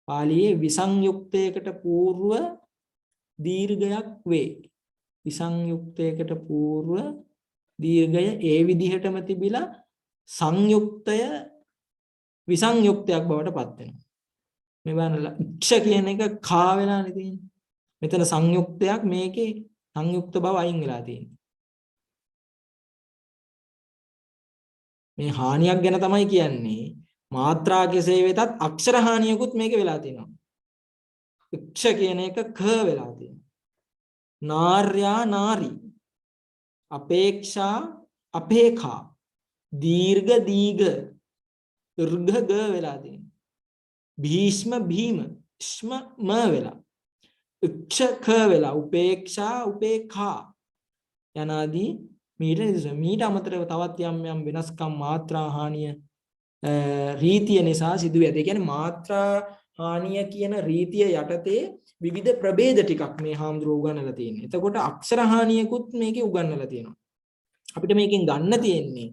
පාලියේ විසංයුක්තයකට పూర్ව දීර්ඝයක් වේ. විසංයුක්තයකට పూర్ව දීර්ඝය ඒ විදිහටම තිබිලා සංයුක්තය විසංයුක්තයක් බවට පත් වෙනවා. මේ බලන්න ක්ෂ කියන එක කා වෙලානේ තියෙන්නේ. මෙතන සංයුක්තයක් මේකේ සංයුක්ත බව අයින් වෙලා තියෙන්නේ. මේ හානියක් ගැන තමයි කියන්නේ. මාත්‍රා කෙසේ වෙතත් අක්ෂර හානියකුත් මේකේ වෙලා තියෙනවා. ක්ෂ කියන එක ක වෙලා තියෙනවා. නාර්යා නාරි අපේක්ෂා අපේඛා දීර්ඝ දීඝ ර්ඝ ග වෙලා තියෙනවා. භීෂ්ම භීම ස්ම ම වෙලා ක්ෂ ක වෙලා උපේක්ෂා උපේඛා යනාදී මීට අමතරව තවත් යම් වෙනස්කම් මාත්‍රා හානිය රීතිය නිසා සිදුවේ. ඒ කියන්නේ මාත්‍රා හානිය කියන රීතිය යටතේ විවිධ ප්‍රභේද ටිකක් මේ හාමුදුරුවෝ උගන්වලා තියෙනවා. එතකොට අක්ෂර හානියකුත් මේකේ උගන්වලා තියෙනවා. අපිට මේකෙන් ගන්න තියෙන්නේ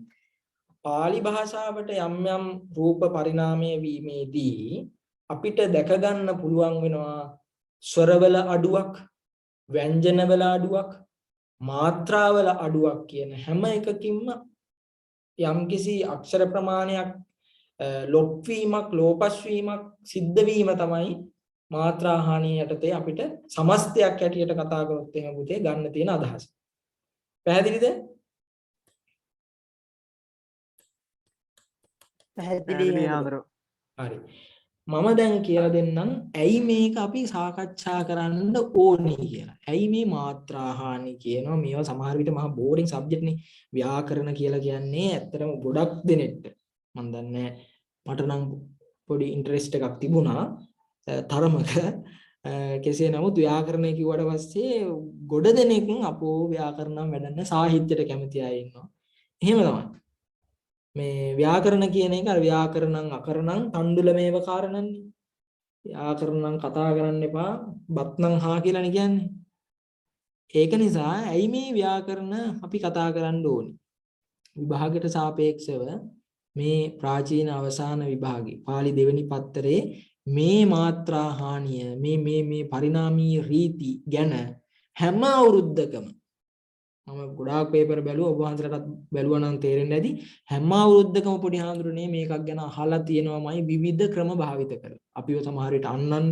පාලි භාෂාවට යම් රූප පරිණාමය වීමේදී අපිට දැක ගන්න පුළුවන් වෙනවා ස්වරවල අඩුවක්, ව්‍යංජනවල අඩුවක්, මාත්‍රාවල අඩුවක් කියන හැම එකකින්ම යම්කිසි අක්ෂර ප්‍රමාණයක් ලොප් වීමක්, ලෝපස් වීමක් සිද්ධ වීම තමයි මාත්‍රා හානිය යටතේ අපිට සමස්තයක් හැටියට කතා කරොත් එහෙම පුතේ ගන්න තියෙන අදහස. පැහැදිලිද? පැහැදිලි හාමුදුරුවෝ. හරි. මම දැන් කියලා දෙන්නම් ඇයි මේක අපි සාකච්ඡා කරන්න ඕනේ කියලා. ඇයි මේ මාත්‍රා හානි කියනවා? මේවා සමහර විට මහා බෝරින් සබ්ජෙක්ට් නේ. ව්‍යාකරණ කියලා කියන්නේ ඇත්තටම ගොඩක් දෙනෙක්ට මම දන්නේ මට නම් පොඩි ඉන්ටරෙස්ට් එකක් තිබුණා තරමක. කෙසේ නමුත් ව්‍යාකරණය කිව්වට පස්සේ ගොඩ දෙනෙක් අපෝ ව්‍යාකරණ වැඩන්න සාහිත්‍යයට කැමති අය ඉන්නවා. එහෙම තමයි. මේ ව්‍යාකරණ කියන එක අර ව්‍යාකරණං අකරණං තණ්ඩුලමේව කාරණන්නේ. ව්‍යාකරණං කතා කරන්න එපා බත්නම් හා කියලානේ කියන්නේ. ඒක නිසා ඇයි මේ ව්‍යාකරණ අපි කතා කරන්න ඕනේ? විභාගයට සාපේක්ෂව මේ ප්‍රාචීන අවසාන විභාගේ පාලි දෙවෙනි පත්තරේ මේ මාත්‍රා හානිය මේ පරිණාමී රීති ගැන හැම අවුරුද්දකම මම ගොඩාක් පේපර් බැලුවා. ඔබ වහන්සේලාටත් බැලුවා නම් තේරෙන්නේ නැති. හැම අවුරුද්දකම පොඩි හාමුදුරනේ මේකක් ගැන අහලා තියෙනවාමයි විවිධ ක්‍රම භාවිත කරලා. අපිව සමහර විට අන්නන්න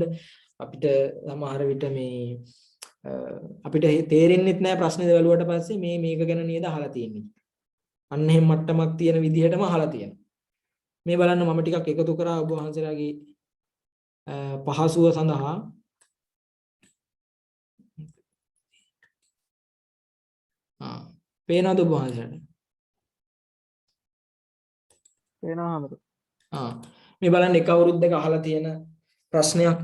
අපිට සමහර විට මේ අපිට තේරෙන්නෙත් නැහැ ප්‍රශ්නේ බැලුවට පස්සේ මේක ගැන නේද අහලා තියෙන්නේ. අන්න එහෙම මට්ටමක් තියෙන විදිහටම අහලා තියෙනවා. මේ බලන්න මම ටිකක් එකතු කරා ඔබ වහන්සේලාගේ පහසුව සඳහා. පේනවද ඔබ වහන්සේලාට? පේනවා හාමුදුරුවෝ. මේ බලන්න එක අවුරුද්දක අහලා තියෙන ප්‍රශ්නයක්.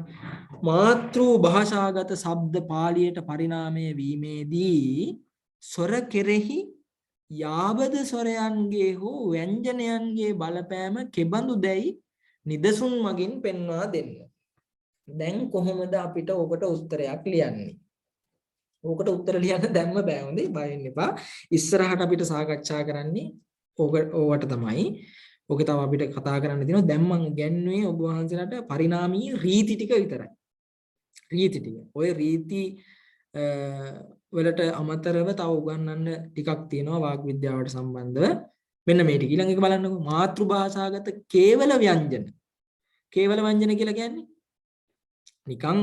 මාතෘ භාෂාගත ශබ්ද පාලියට පරිණාමය වීමේදී ස්වර කෙරෙහි යාබද ස්වරයන්ගේ හෝ ව්‍යංජනයන්ගේ බලපෑම කෙබඳු දැයි නිදසුන් මගින් පෙන්වා දෙන්න. දැන් කොහොමද අපිට ඔකට උත්තරයක් ලියන්නේ? ඕකට උත්තර ලියන්න දැම්ම බෑ හොඳේ බය වෙන්න එපා. ඉස්සරහට අපිට සාකච්ඡා කරන්නේ ඕවට තමයි. ඕකේ තව අපිට කතා කරන්න තියෙනවා. දැන් මම ඉගැන්වුවේ ඔබ වහන්සේලාට පරිණාමීය රීති ටික විතරයි. රීති ටික. ওই රීති වලට අමතරව තව උගන්වන්න ටිකක් තියෙනවා වාග් විද්‍යාවට සම්බන්ධව. මෙන්න මේ ටික ඊළඟ එක බලන්නකෝ. මාතෘ භාෂාගත කේවල ව්‍යංජන. කේවල ව්‍යංජන කියලා කියන්නේ නිකන්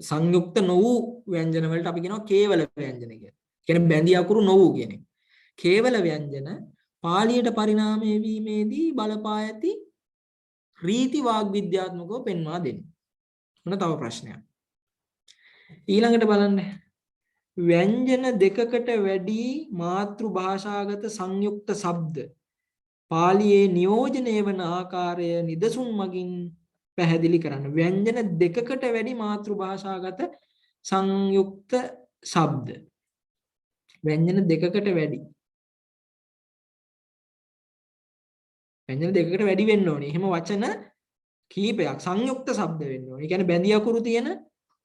සංයුක්ත නොවූ ව්‍යංජන වලට අපි කියනවා කේවල ව්‍යංජන කියලා. කියන්නේ බැඳි අකුරු නොවූ කියන එක. කේවල ව්‍යංජන පාලියට පරිණාමය වීමේදී බලපා ඇති රීති වාග් විද්‍යාත්මකව පෙන්වා දෙන්න. මොන තව ප්‍රශ්නයක්? ඊළඟට බලන්න. ව්‍යංජන දෙකකට වැඩි මාතෘ භාෂාගත සංයුක්ත ශබ්ද පාලියේ නියෝජනය වන ආකාරය නිදසුන් මගින් පැහැදිලි කරන්න. ව්‍යංජන දෙකකට වැඩි මාතෘ භාෂාගත සංයුක්ත ශබ්ද. ව්‍යංජන දෙකකට වැඩි. ව්‍යංජන දෙකකට වැඩි වෙන්න ඕනේ. එහෙම වචන කීපයක් සංයුක්ත ශබ්ද වෙන්න ඕනේ. ඒ කියන්නේ බැඳි අකුරු තියෙන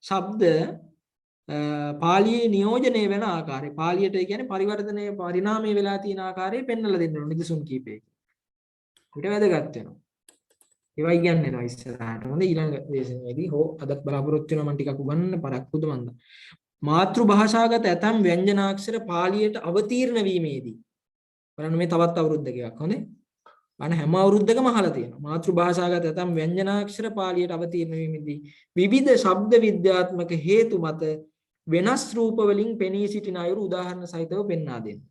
ශබ්ද පාලියේ නියෝජනය වෙන ආකාරය. පාලියට ඒ කියන්නේ පරිවර්තනය පරිණාමය වෙලා තියෙන ආකාරය පෙන්වලා දෙන්න ඕනේ නිදසුන් කීපයක. ඊට වැදගත් වෙනවා. ඒවයි කියන්නේ නෝ ඉස්සරහට. හොඳ ඊළඟ දේශනාවේදී හෝ අදත් බලාපොරොත්තු වෙනවා මම ටිකක් උගන්වන්න පරක්කුද මන්ද. මාතෘ භාෂාගත ඇතම් ව්‍යංජනාක්ෂර පාලියට අවතීර්ණ වීමේදී. බලන්න මේ තවත් අවුරුද්දක එකක් හොඳේ. අන හැම අවුරුද්දකම අහලා තියෙනවා. මාතෘ භාෂාගත ඇතම් ව්‍යංජනාක්ෂර පාලියට අවතීර්ණ වීමේදී විවිධ ශබ්ද විද්‍යාත්මක හේතු මත වෙනස් රූප වලින් පෙනී සිටින අයුරු උදාහරණ සහිතව පෙන්වා දෙන්න.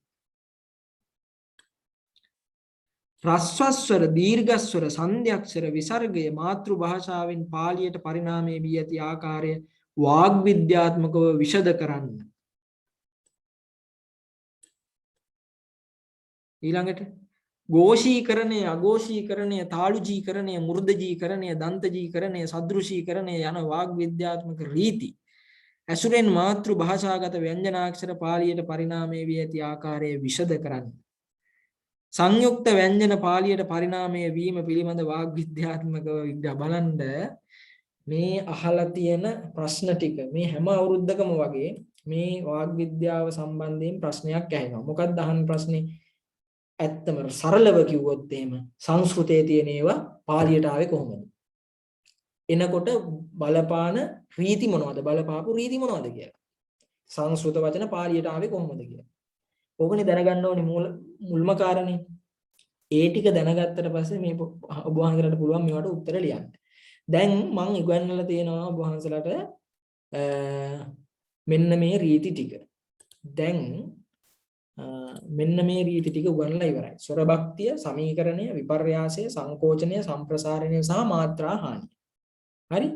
රස්වස්වර දීර්ඝස්වර සංධ්‍යක්ෂර විසර්ගය මාතෘ භාෂාවෙන් පාලියට පරිණාමය වී ඇති ආකාරය වාග් විද්‍යාත්මකව විෂද කරන්න. ඊළඟට ഘോഷීකරණය අഘോෂීකරණය තාළුජීකරණය මෘදජීකරණය දන්තජීකරණය සදෘශීකරණය යන වාග් විද්‍යාත්මක රීති ඇසුරෙන් මාතෘ භාෂාගත ව්‍යංජනාක්ෂර පාලියට පරිණාමය වී ඇති ආකාරය විෂද කරන්න. සංයුක්ත ව්‍යංජන පාලියට පරිණාමය වීම පිළිබඳ වාග් විද්‍යාත්මකව විග්‍රහ බලන්න මේ අහලා තියෙන ප්‍රශ්න ටික මේ හැම අවුරුද්දකම වගේ මේ වාග් විද්‍යාව සම්බන්ධයෙන් ප්‍රශ්නයක් ඇහෙනවා. මොකක්ද අහන ප්‍රශ්නේ? ඇත්තම සරලව කිව්වොත් එහෙම සංස්කෘතයේ තියෙන ඒවා පාලියට ආවේ කොහොමද? එනකොට බලපාන රීති මොනවද? බලපාපු රීති මොනවද කියලා. සංස්කෘත වචන පාලියට ආවේ කොහොමද කියලා. ඕකනේ දැනගන්න ඕනේ මුල්ම කාරණේ. ඒ ටික දැනගත්තට පස්සේ මේ ඔබ වහන්සේලාට පුළුවන් මේවට උත්තර ලියන්න. දැන් මම ඉගන්වලා තියෙනවා ඔබ වහන්සේලාට මෙන්න මේ රීති ටික. දැන් මෙන්න මේ රීති ටික උගන්වලා ඉවරයි. ස්වර භක්තිය, සමීකරණය, විපර්යාසය, සංකෝචනය, සම්ප්‍රසාරණය සහ මාත්‍රා හානිය. හරි?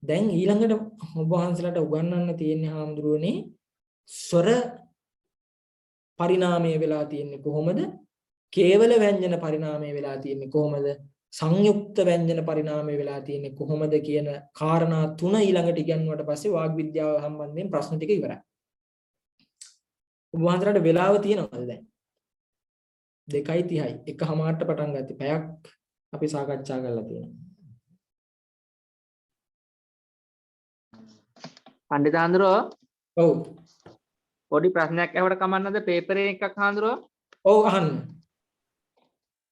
දැන් ඊළඟට ඔබ වහන්සේලාට උගන්වන්න තියෙන්නේ හාමුදුරුවනේ ස්වර පරිණාමය වෙලා තියෙන්නේ කොහොමද? කේවල ව්‍යංජන පරිණාමය වෙලා තියෙන්නේ කොහොමද? සංයුක්ත ව්‍යංජන පරිණාමය වෙලා තියෙන්නේ කොහොමද කියන කාරණා තුන ඊළඟට ඉගෙනුවාට පස්සේ වාග් විද්‍යාව සම්බන්ධයෙන් ප්‍රශ්න ටික ඉවරයි. ඔබ වහන්සේලාට වෙලාව තියෙනවද දැන්? 2:30යි. එකමාරට පටන් ගත්තේ. පැයක් අපි සාකච්ඡා කරලා තියෙනවා. පණ්ඩිත හාමුදුරුවෝ ඔව්. පොඩි ප්‍රශ්නයක් අහවට කමන්නද පේපරේ එකක් හාමුදුරුවෝ? ඔව් අහන්න.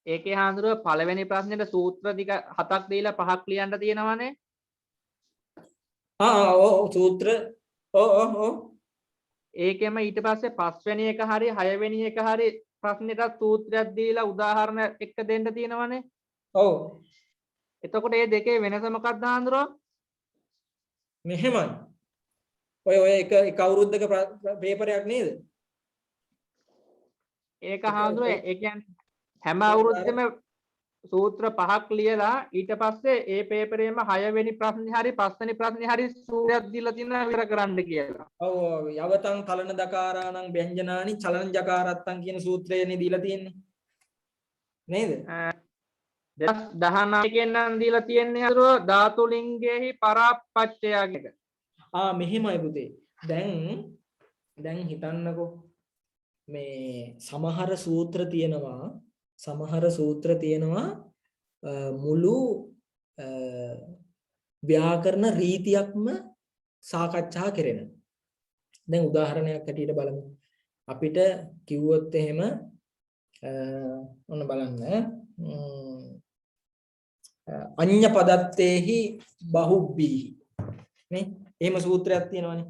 ඒකේ හාමුදුරුවෝ පළවෙනි ප්‍රශ්නෙට සූත්‍ර ටික 7ක් දීලා 5ක් ලියන්න තියෙනවානේ. ඔව් සූත්‍ර ඔව්. ඒකෙම ඊට පස්සේ 5 වෙනි එක හරි 6 වෙනි එක හරි ප්‍රශ්නෙට සූත්‍රයක් දීලා උදාහරණ එක දෙන්න තියෙනවානේ. ඔව්. එතකොට මේ දෙකේ වෙනස මොකක්ද හාමුදුරුවෝ? මෙහෙමයි. ඔය එක අවුරුද්දක පේපරයක් නේද? ඒක හාමුදුරුවෝ ඒ කියන්නේ හැම අවුරුද්දෙම සූත්‍ර 5ක් ලියලා ඊට පස්සේ ඒ පේපරේම 6 වෙනි ප්‍රශ්නේ හරි 5 වෙනි ප්‍රශ්නේ හරි සූත්‍රයක් දීලා තියෙනවා විතර කරන්න කියලා. ඔව් යවතං තලන දකාරාණං ව්‍යංජනානි චලන ජකාරත්තං කියන සූත්‍රයනේ දීලා තියෙන්නේ. නේද? 19 කියෙන් නම් දීලා තියෙන්නේ හඳුරෝ ධාතු ලිංගයේහි පරාපච්චයක. මෙහෙමයි පුතේ. දැන් හිතන්නකෝ. මේ සමහර සූත්‍ර තියෙනවා මුළු ව්‍යාකරණ රීතියක්ම සාකච්ඡා කරන. දැන් උදාහරණයක් ඇටියට බලමු. අපිට කිව්වොත් එහෙම ඔන්න බලන්න අඤ්ඤ පදත්තේහි බහුබ්බීහි නේ එහෙම සූත්‍රයක් තියෙනවානේ.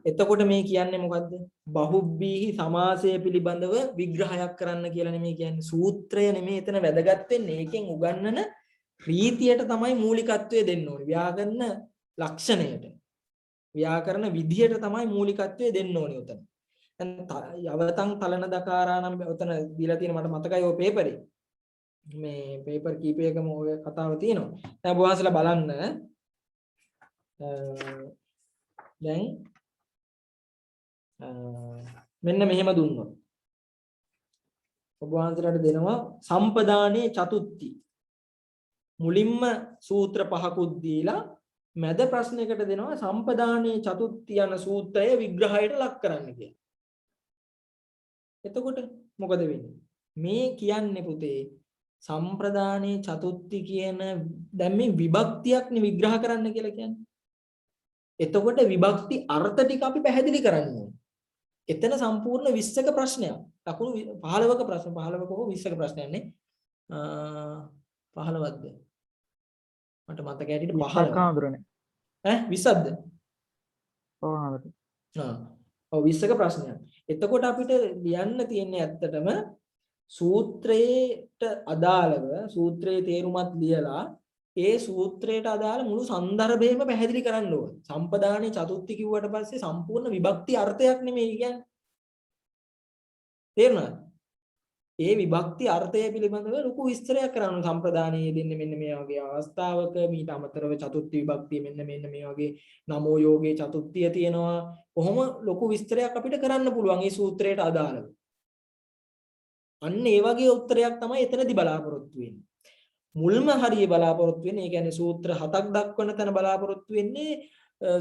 එතකොට මේ කියන්නේ මොකද්ද? බහුබ්බීහි සමාසය පිළිබඳව විග්‍රහයක් කරන්න කියලා නෙමෙයි කියන්නේ. සූත්‍රය නෙමෙයි එතන වැදගත් වෙන්නේ. ඒකෙන් උගන්වන රීතියට තමයි මූලිකත්වය දෙන්න ඕනේ. ව්‍යාකරණ ලක්ෂණයට. ව්‍යාකරණ විදියට තමයි මූලිකත්වය දෙන්න ඕනේ උතන. යවතං තලන දකාරානම් උතන දීලා තියෙන මට මතකයි ඔය පේපරේ. මේ පේපර් කීපයකම ඔය කතාව තියෙනවා. දැන් ඔබ වහන්සේලා බලන්න දැන් මෙන්න මෙහෙම දුන්නොත් ඔබ වහන්සේලාට දෙනවා සම්පදානේ චතුත්ති මුලින්ම සූත්‍ර පහකුත් දීලා මැද ප්‍රශ්නයකට දෙනවා සම්පදානේ චතුත්ති යන සූත්‍රය විග්‍රහයට ලක් කරන්න කියලා. එතකොට මොකද වෙන්නේ? මේ කියන්නේ පුතේ සම්ප්‍රදානේ චතුත්ති කියන දැන් මේ විභක්තියක් නේ විග්‍රහ කරන්න කියලා කියන්නේ. එතකොට විභක්ති අර්ථ ටික අපි පැහැදිලි කරන්න ඕනේ. එතන සම්පූර්ණ 20ක ප්‍රශ්නයක්. ලකුණු 15ක ප්‍රශ්න 15ක හෝ 20ක ප්‍රශ්නයක් නේ. 15ක්ද? මට මතක ඇටියට 15ක් හඳුරන්නේ. 20ක්ද? ඔව් හඳුරන්නේ. ඔව් 20ක ප්‍රශ්නයක්. එතකොට අපිට ලියන්න තියෙන්නේ ඇත්තටම සූත්‍රයට අදාළව සූත්‍රයේ තේරුමත් ලියලා ඒ සූත්‍රයට අදාළ මුළු සන්දර්භයම පැහැදිලි කරන්න ඕන. සම්පදානේ චතුත්ති කිව්වට පස්සේ සම්පූර්ණ විභක්ති අර්ථයක් නෙමෙයි කියන්නේ. තේරුණාද? ඒ විභක්ති අර්ථය පිළිබඳව ලොකු විස්තරයක් කරන්න සම්ප්‍රදානයේ දෙන්නේ මෙන්න මේ වගේ අවස්ථාවක මීට අමතරව චතුත්ති විභක්තිය මෙන්න මේ වගේ නමෝ යෝගේ චතුත්තිය තියෙනවා. කොහොම ලොකු විස්තරයක් අපිට කරන්න පුළුවන් මේ සූත්‍රයට අදාළව. අන්න ඒ වගේ උත්තරයක් තමයි එතනදී බලාපොරොත්තු වෙන්නේ. මුල්ම හරිය බලාපොරොත්තු වෙන්නේ ඒ කියන්නේ සූත්‍ර 7ක් දක්වන තැන බලාපොරොත්තු වෙන්නේ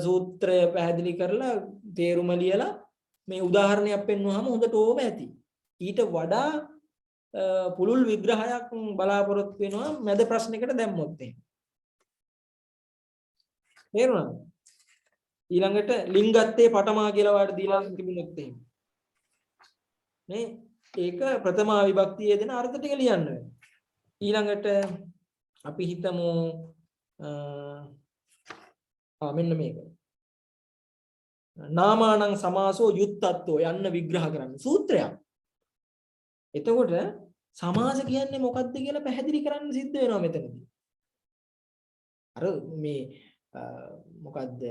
සූත්‍රය පැහැදිලි කරලා තේරුම ලියලා මේ උදාහරණයක් පෙන්වුවාම හොඳට ඕම ඇති. ඊට වඩා පුළුල් විග්‍රහයක් බලාපොරොත්තු වෙනවා මැද ප්‍රශ්නයකට දැම්මොත් එහෙම. තේරුණාද? ඊළඟට ලිංගත්තේ පඨමා කියලා වාට දීලා තිබුණොත් එහෙම. මේ ඒක ප්‍රථමා විභක්තියේ දෙන අර්ථ ටික ලියන්න වෙනවා. ඊළඟට අපි හිතමු මෙන්න මේක. නාමානං සමාසෝ යුත්තත්වෝ යන්න විග්‍රහ කරන්න සූත්‍රයක්. එතකොට සමාස කියන්නේ මොකක්ද කියලා පැහැදිලි කරන්න සිද්ධ වෙනවා මෙතනදී. අර මේ මොකද්ද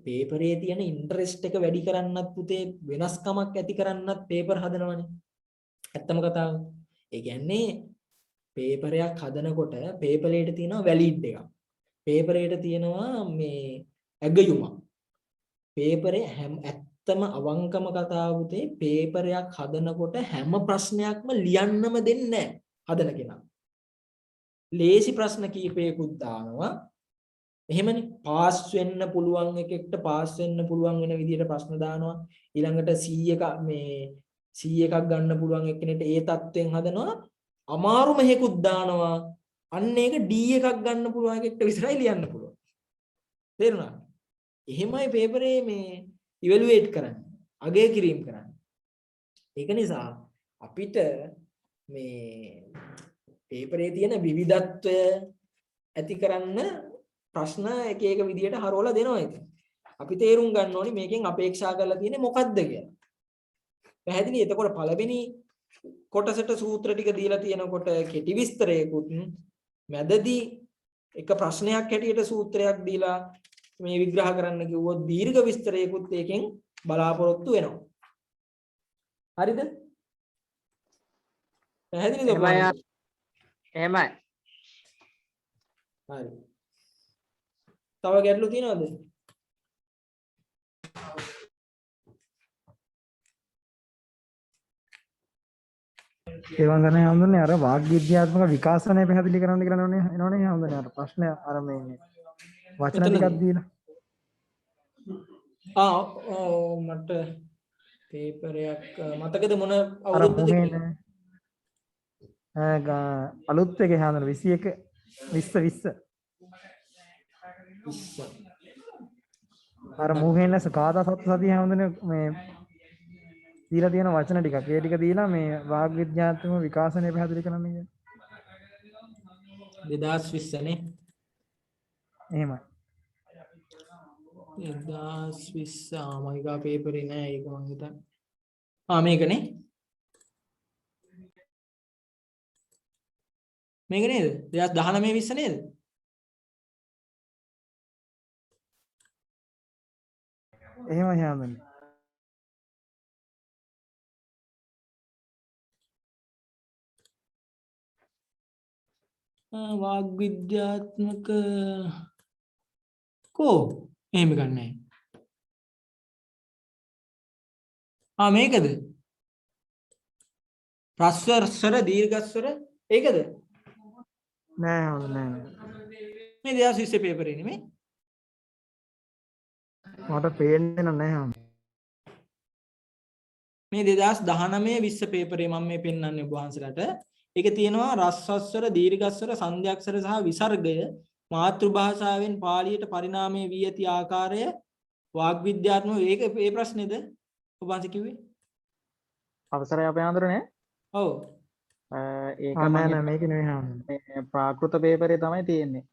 පේපරේ තියෙන ඉන්ටරෙස්ට් එක වැඩි කරන්නත් පුතේ වෙනස්කමක් ඇති කරන්නත් පේපර් හදනවනේ. ඇත්තම කතාව. ඒ කියන්නේ පේපරයක් හදනකොට පේපරේට තියෙනවා වැලිඩ් එකක්. පේපරේට තියෙනවා මේ ඇගයුමක්. පේපරේ ඇත්තම අවංකම කතාව පුතේ පේපරයක් හදනකොට හැම ප්‍රශ්නයක්ම ලියන්නම දෙන්නේ නැහැ හදන කෙනා. ලේසි ප්‍රශ්න කීපයකුත් දානවා. එහෙමනේ පාස් වෙන්න පුළුවන් එකෙක්ට පාස් වෙන්න පුළුවන් වෙන විදිහට ප්‍රශ්න දානවා. ඊළඟට 100 එකක් ගන්න පුළුවන් එක්කෙනෙක්ට ඒ තත්ත්වෙන් හදනවා. අමාරුම හේකුත් දානවා. අන්න ඒක D එකක් ගන්න පුළුවන් එකෙක්ට විතරයි ලියන්න පුළුවන්. තේරුණාද? එහෙමයි පේපරේ මේ ඉවැලුවේට් කරන්නේ. අගය කිරීම කරන්නේ. ඒක නිසා අපිට මේ පේපරේ තියෙන විවිධත්වය ඇති කරන්න ප්‍රශ්න එක එක විදියට හරවලා දෙනවා ඉතින්. අපි තේරුම් ගන්න ඕනේ මේකෙන් අපේක්ෂා කරලා තියෙන්නේ මොකක්ද කියලා. පැහැදිලි? එතකොට පළවෙනි කොටසට සූත්‍ර ටික දීලා තියෙනකොට කෙටි විස්තරයකුත් මැදදී එක ප්‍රශ්නයක් හැටියට සූත්‍රයක් දීලා මේ විග්‍රහ කරන්න කිව්වොත් දීර්ඝ විස්තරයකුත් ඒකෙන් බලාපොරොත්තු වෙනවා. හරිද? පැහැදිලිද? එහෙමයි. හරි. තව ගැටලු තියෙනවද? ඒ වන්දනේ හඳුන්නේ අර වාග් විද්‍යාත්මක විකාශනය පැහැදිලි කරන්න කියලා එනවනේ හඳුන්නේ අර ප්‍රශ්න අර මේ වචන ටිකක් දීලා මට පේපර් එකක් මතකද මොන අර අවුරුද්දද මුහේන කියලා? අලුත් එකේ හඳුන 21 20 20. අර මුහේන සකාදා සත්‍ය සතිය හඳුනේ මේ දීලා තියෙන වචන ටිකක් ඒ ටික දීලා මේ වාග් විද්‍යාත්මක විකාශනය පැහැදිලි කරන්න කියන්නේ 2020 නේ. එහෙමයි 2020 මයිකා පේපරේ නෑ ඒක මං හිතන්නේ. මේකනේ. මේක නේද? 2019 20 නේද? එහෙමයි හඳුනේ වාග් විද්‍යාත්මක කෝ එහෙම ගන්නෑ. මේකද? ප්‍රස්වර දීර්ඝස්වර ඒකද? නෑ හඳුනේ නෑ මේ 2020 පේපරේ නෙමෙයි. මට පේන්නේ නැහැ හඳුනේ මේ 2019 20 පේපරේ මම මේ පෙන්වන්නේ ඔබ වහන්සේලාට. ඒකේ තියෙනවා රස්වස්වර දීර්ඝස්වර සංධ්‍යාක්ෂර සහ විසර්ගය මාතෘ භාෂාවෙන් පාලියට පරිණාමය වී ඇති ආකාරය වාග් විද්‍යාත්මක ඒක ඒ ප්‍රශ්නේද ඔබ වහන්සේ කිව්වේ? අවසරයි අපේ හඳුරන්නේ. ඔව්. ඒක නෑ මේක නෙවෙයි හඳුනේ මේ ප්‍රාකෘත පේපරේ තමයි තියෙන්නේ.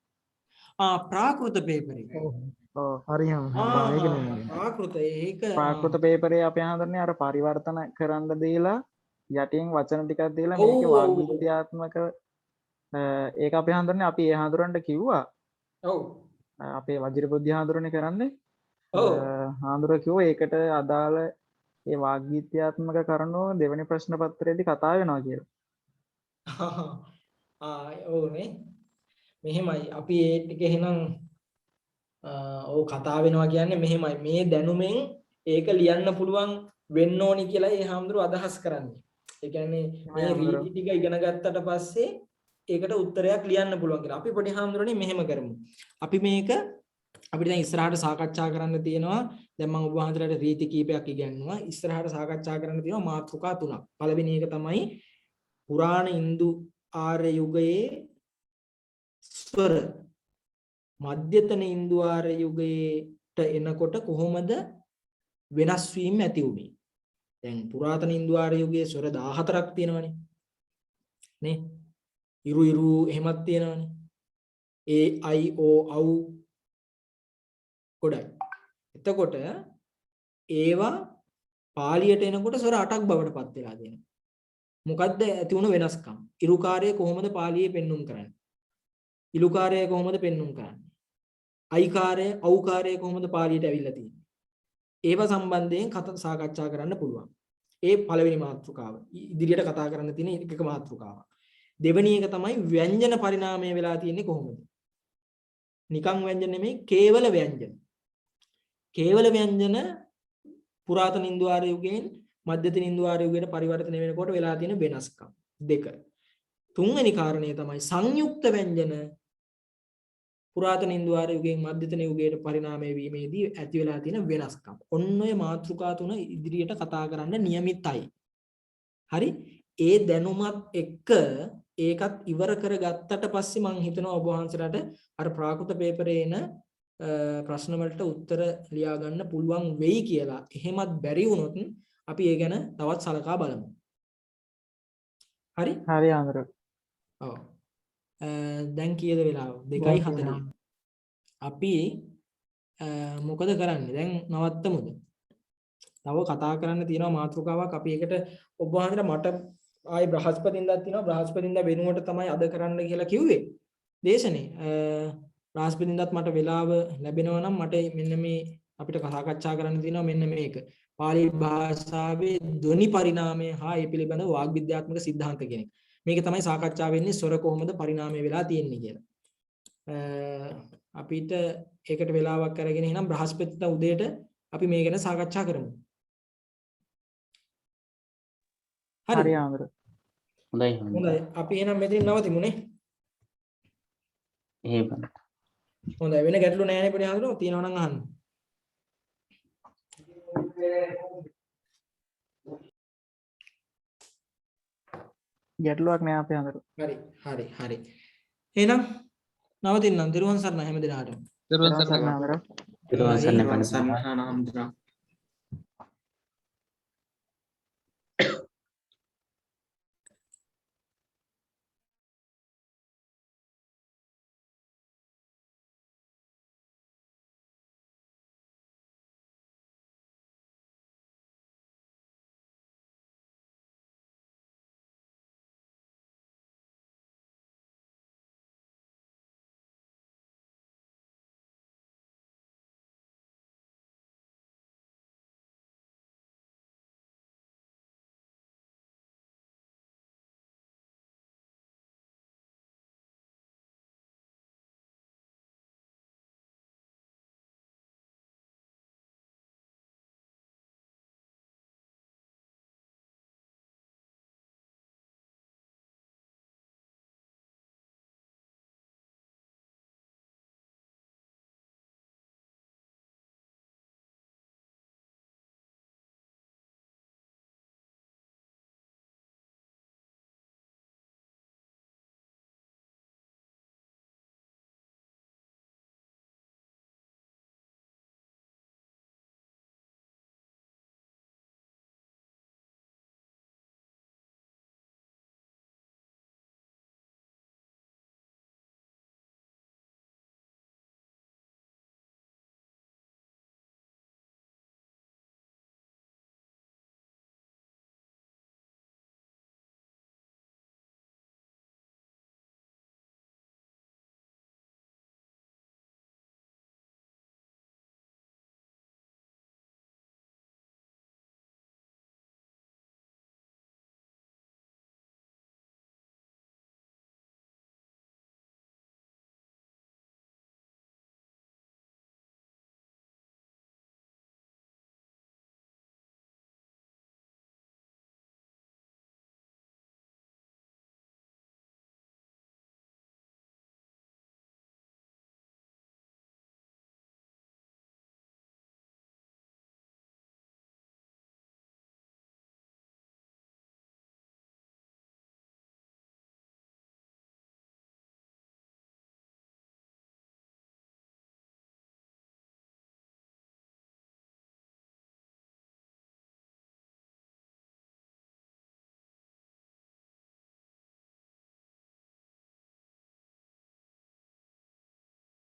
ප්‍රාකෘත පේපරේ. ඔව්. හරි හඳුනේ මේක නෙවෙයි ප්‍රාකෘත ඒක ප්‍රාකෘත පේපරේ අපේ හඳුරන්නේ අර පරිවර්තන කරන්න දීලා යටින් වචන ටිකක් දීලා මේකේ ඔව්. වාග් විද්‍යාත්මක ඒක අපේ හඳුරන්නේ අපි ඒ හඳුරන්න කිව්වා. ඔව්. අපේ වජිර බුද්ධි හඳුරන්නේ කරන්නේ. ඔව්. හාමුදුර කිව්වා ඒකට අදාළ ඒ වාග් විද්‍යාත්මක කරුණු දෙවෙනි ප්‍රශ්න පත්‍රයේදී කතා වෙනවා කියලා. ඕනේ. මෙහෙමයි අපි ඒ ටික එහෙනම් කතා වෙනවා කියන්නේ මෙහෙමයි මේ දැනුමෙන් ඒක ලියන්න පුළුවන් වෙන්න ඕනි කියලා ඒ හාමුදුරුවෝ අදහස් කරන්නේ. ඒ කියන්නේ මේ රීති ටික ඉගෙන ගත්තට පස්සේ ඒකට උත්තරයක් ලියන්න පුළුවන් කියලා. අපි පොඩි හාමුදුරනේ මෙහෙම කරමු. අපි මේක අපිට දැන් ඉස්සරහට සාකච්ඡා කරන්න තියෙනවා. දැන් මම ඔබ වහන්සේලාට රීති කීපයක් ඉගෙනුවා. ඉස්සරහට සාකච්ඡා කරන්න තියෙනවා මාතෘකා තුනක්. පළවෙනි එක තමයි පුරාණ ඉන්දු ආර්ය යුගයේ ස්වර මධ්‍යතන ඉන්දු ආර්ය යුගයට එනකොට කොහොමද වෙනස් වීම ඇති වුනේ? දැන් පුරාතන ඉන්දු ආර්ය යුගයේ ස්වර 14ක් තියෙනවනේ. නේ? ඉරු එහෙමත් තියෙනවනේ. A I O ஔ ගොඩයි. එතකොට ඒවා පාලියට එනකොට ස්වර 8ක් බවට පත් වෙලා තියෙනවා. මොකද්ද ඇති වුණු වෙනස්කම්? ඉරුකාරය කොහොමද පාලියේ පෙන්눔 කරන්නේ? ඉලුකාරය කොහොමද පෙන්눔 කරන්නේ? අයිකාරය, ඖකාරය කොහොමද පාලියට ඇවිල්ලා තියෙන්නේ? ඒවා සම්බන්ධයෙන් සාකච්ඡා කරන්න පුළුවන්. ඒ පළවෙනි මාතෘකාව. ඉදිරියට කතා කරන්න තියෙන එක මාතෘකාවක්. දෙවෙනි එක තමයි ව්‍යංජන පරිණාමය වෙලා තියෙන්නේ කොහොමද? නිකං ව්‍යංජන නෙමෙයි කේවල ව්‍යංජන. කේවල ව්‍යංජන පුරාතන ඉන්දු ආර්ය යුගයෙන් මධ්‍යතන ඉන්දු ආර්ය යුගයට පරිවර්තනය වෙනකොට වෙලා තියෙන වෙනස්කම් දෙක. තුන්වෙනි කාරණය තමයි සංයුක්ත ව්‍යංජන පුරාතන ඉන්දු ආර්ය යුගයෙන් මධ්‍යතන යුගයට පරිණාමය වීමේදී ඇති වෙලා තියෙන වෙනස්කම්. ඔන්න ඔය මාතෘකා තුන ඉදිරියට කතා කරන්න නියමිතයි. හරි? ඒ දැනුමත් එක්ක ඒකත් ඉවර කරගත්තට පස්සේ මම හිතනවා ඔබ වහන්සේලාට අර ප්‍රාකෘත පේපරේ එන ප්‍රශ්න වලට උත්තර ලියා ගන්න පුළුවන් වෙයි කියලා. එහෙමත් බැරි වුණොත් අපි ඒ ගැන තවත් සලකා බලමු. හරි? හරි ආන්දර. ඔව්. දැන් කීයද වෙලාව? 2:40. අපි මොකද කරන්නේ? දැන් නවත්තමුද? තව කතා කරන්න තියෙනවා මාතෘකාවක්. අපි ඒකට ඔබ වහන්සේලා මට ආයි බ්‍රහස්පතින්දාත් තියෙනවා. බ්‍රහස්පතින්දා වෙනුවට තමයි අද කරන්න කියලා කිව්වේ. දේශනේ. බ්‍රහස්පතින්දාත් මට වෙලාව ලැබෙනවා නම් මට මෙන්න මේ අපිට සාකච්ඡා කරන්න තියෙනවා මෙන්න මේක. පාලි භාෂාවේ ධ්වනි පරිණාමය හා ඒ පිළිබඳව වාග් විද්‍යාත්මක સિદ્ધාන්ත කියන එක. මේක තමයි සාකච්ඡා වෙන්නේ ස්වර කොහොමද පරිණාමය වෙලා තියෙන්නේ කියලා. අපිට ඒකට වෙලාවක් අරගෙන එහෙනම් බ්‍රහස්පතින්දා උදේට අපි මේ ගැන සාකච්ඡා කරමු. හරි ආන්දර. හොඳයි හොඳයි. අපි එහෙනම් මෙතනින් නවතිමු නේ. එහෙම. හොඳයි. වෙන ගැටලු නැහැ නේ පොඩි හඳුනන. තියෙනවා නම් අහන්න. ගැටලුවක් නෑ අපේ හඳුරු. හරි හරි හරි. එහෙනම් නවතින්නම්. දරුවන් සරණයි හැම දිනාටම. දරුවන් සරණයි හඳුරු. ඊට පස්සේ හොඳයි. නෙපන්න. සන්නහාන හඳුනා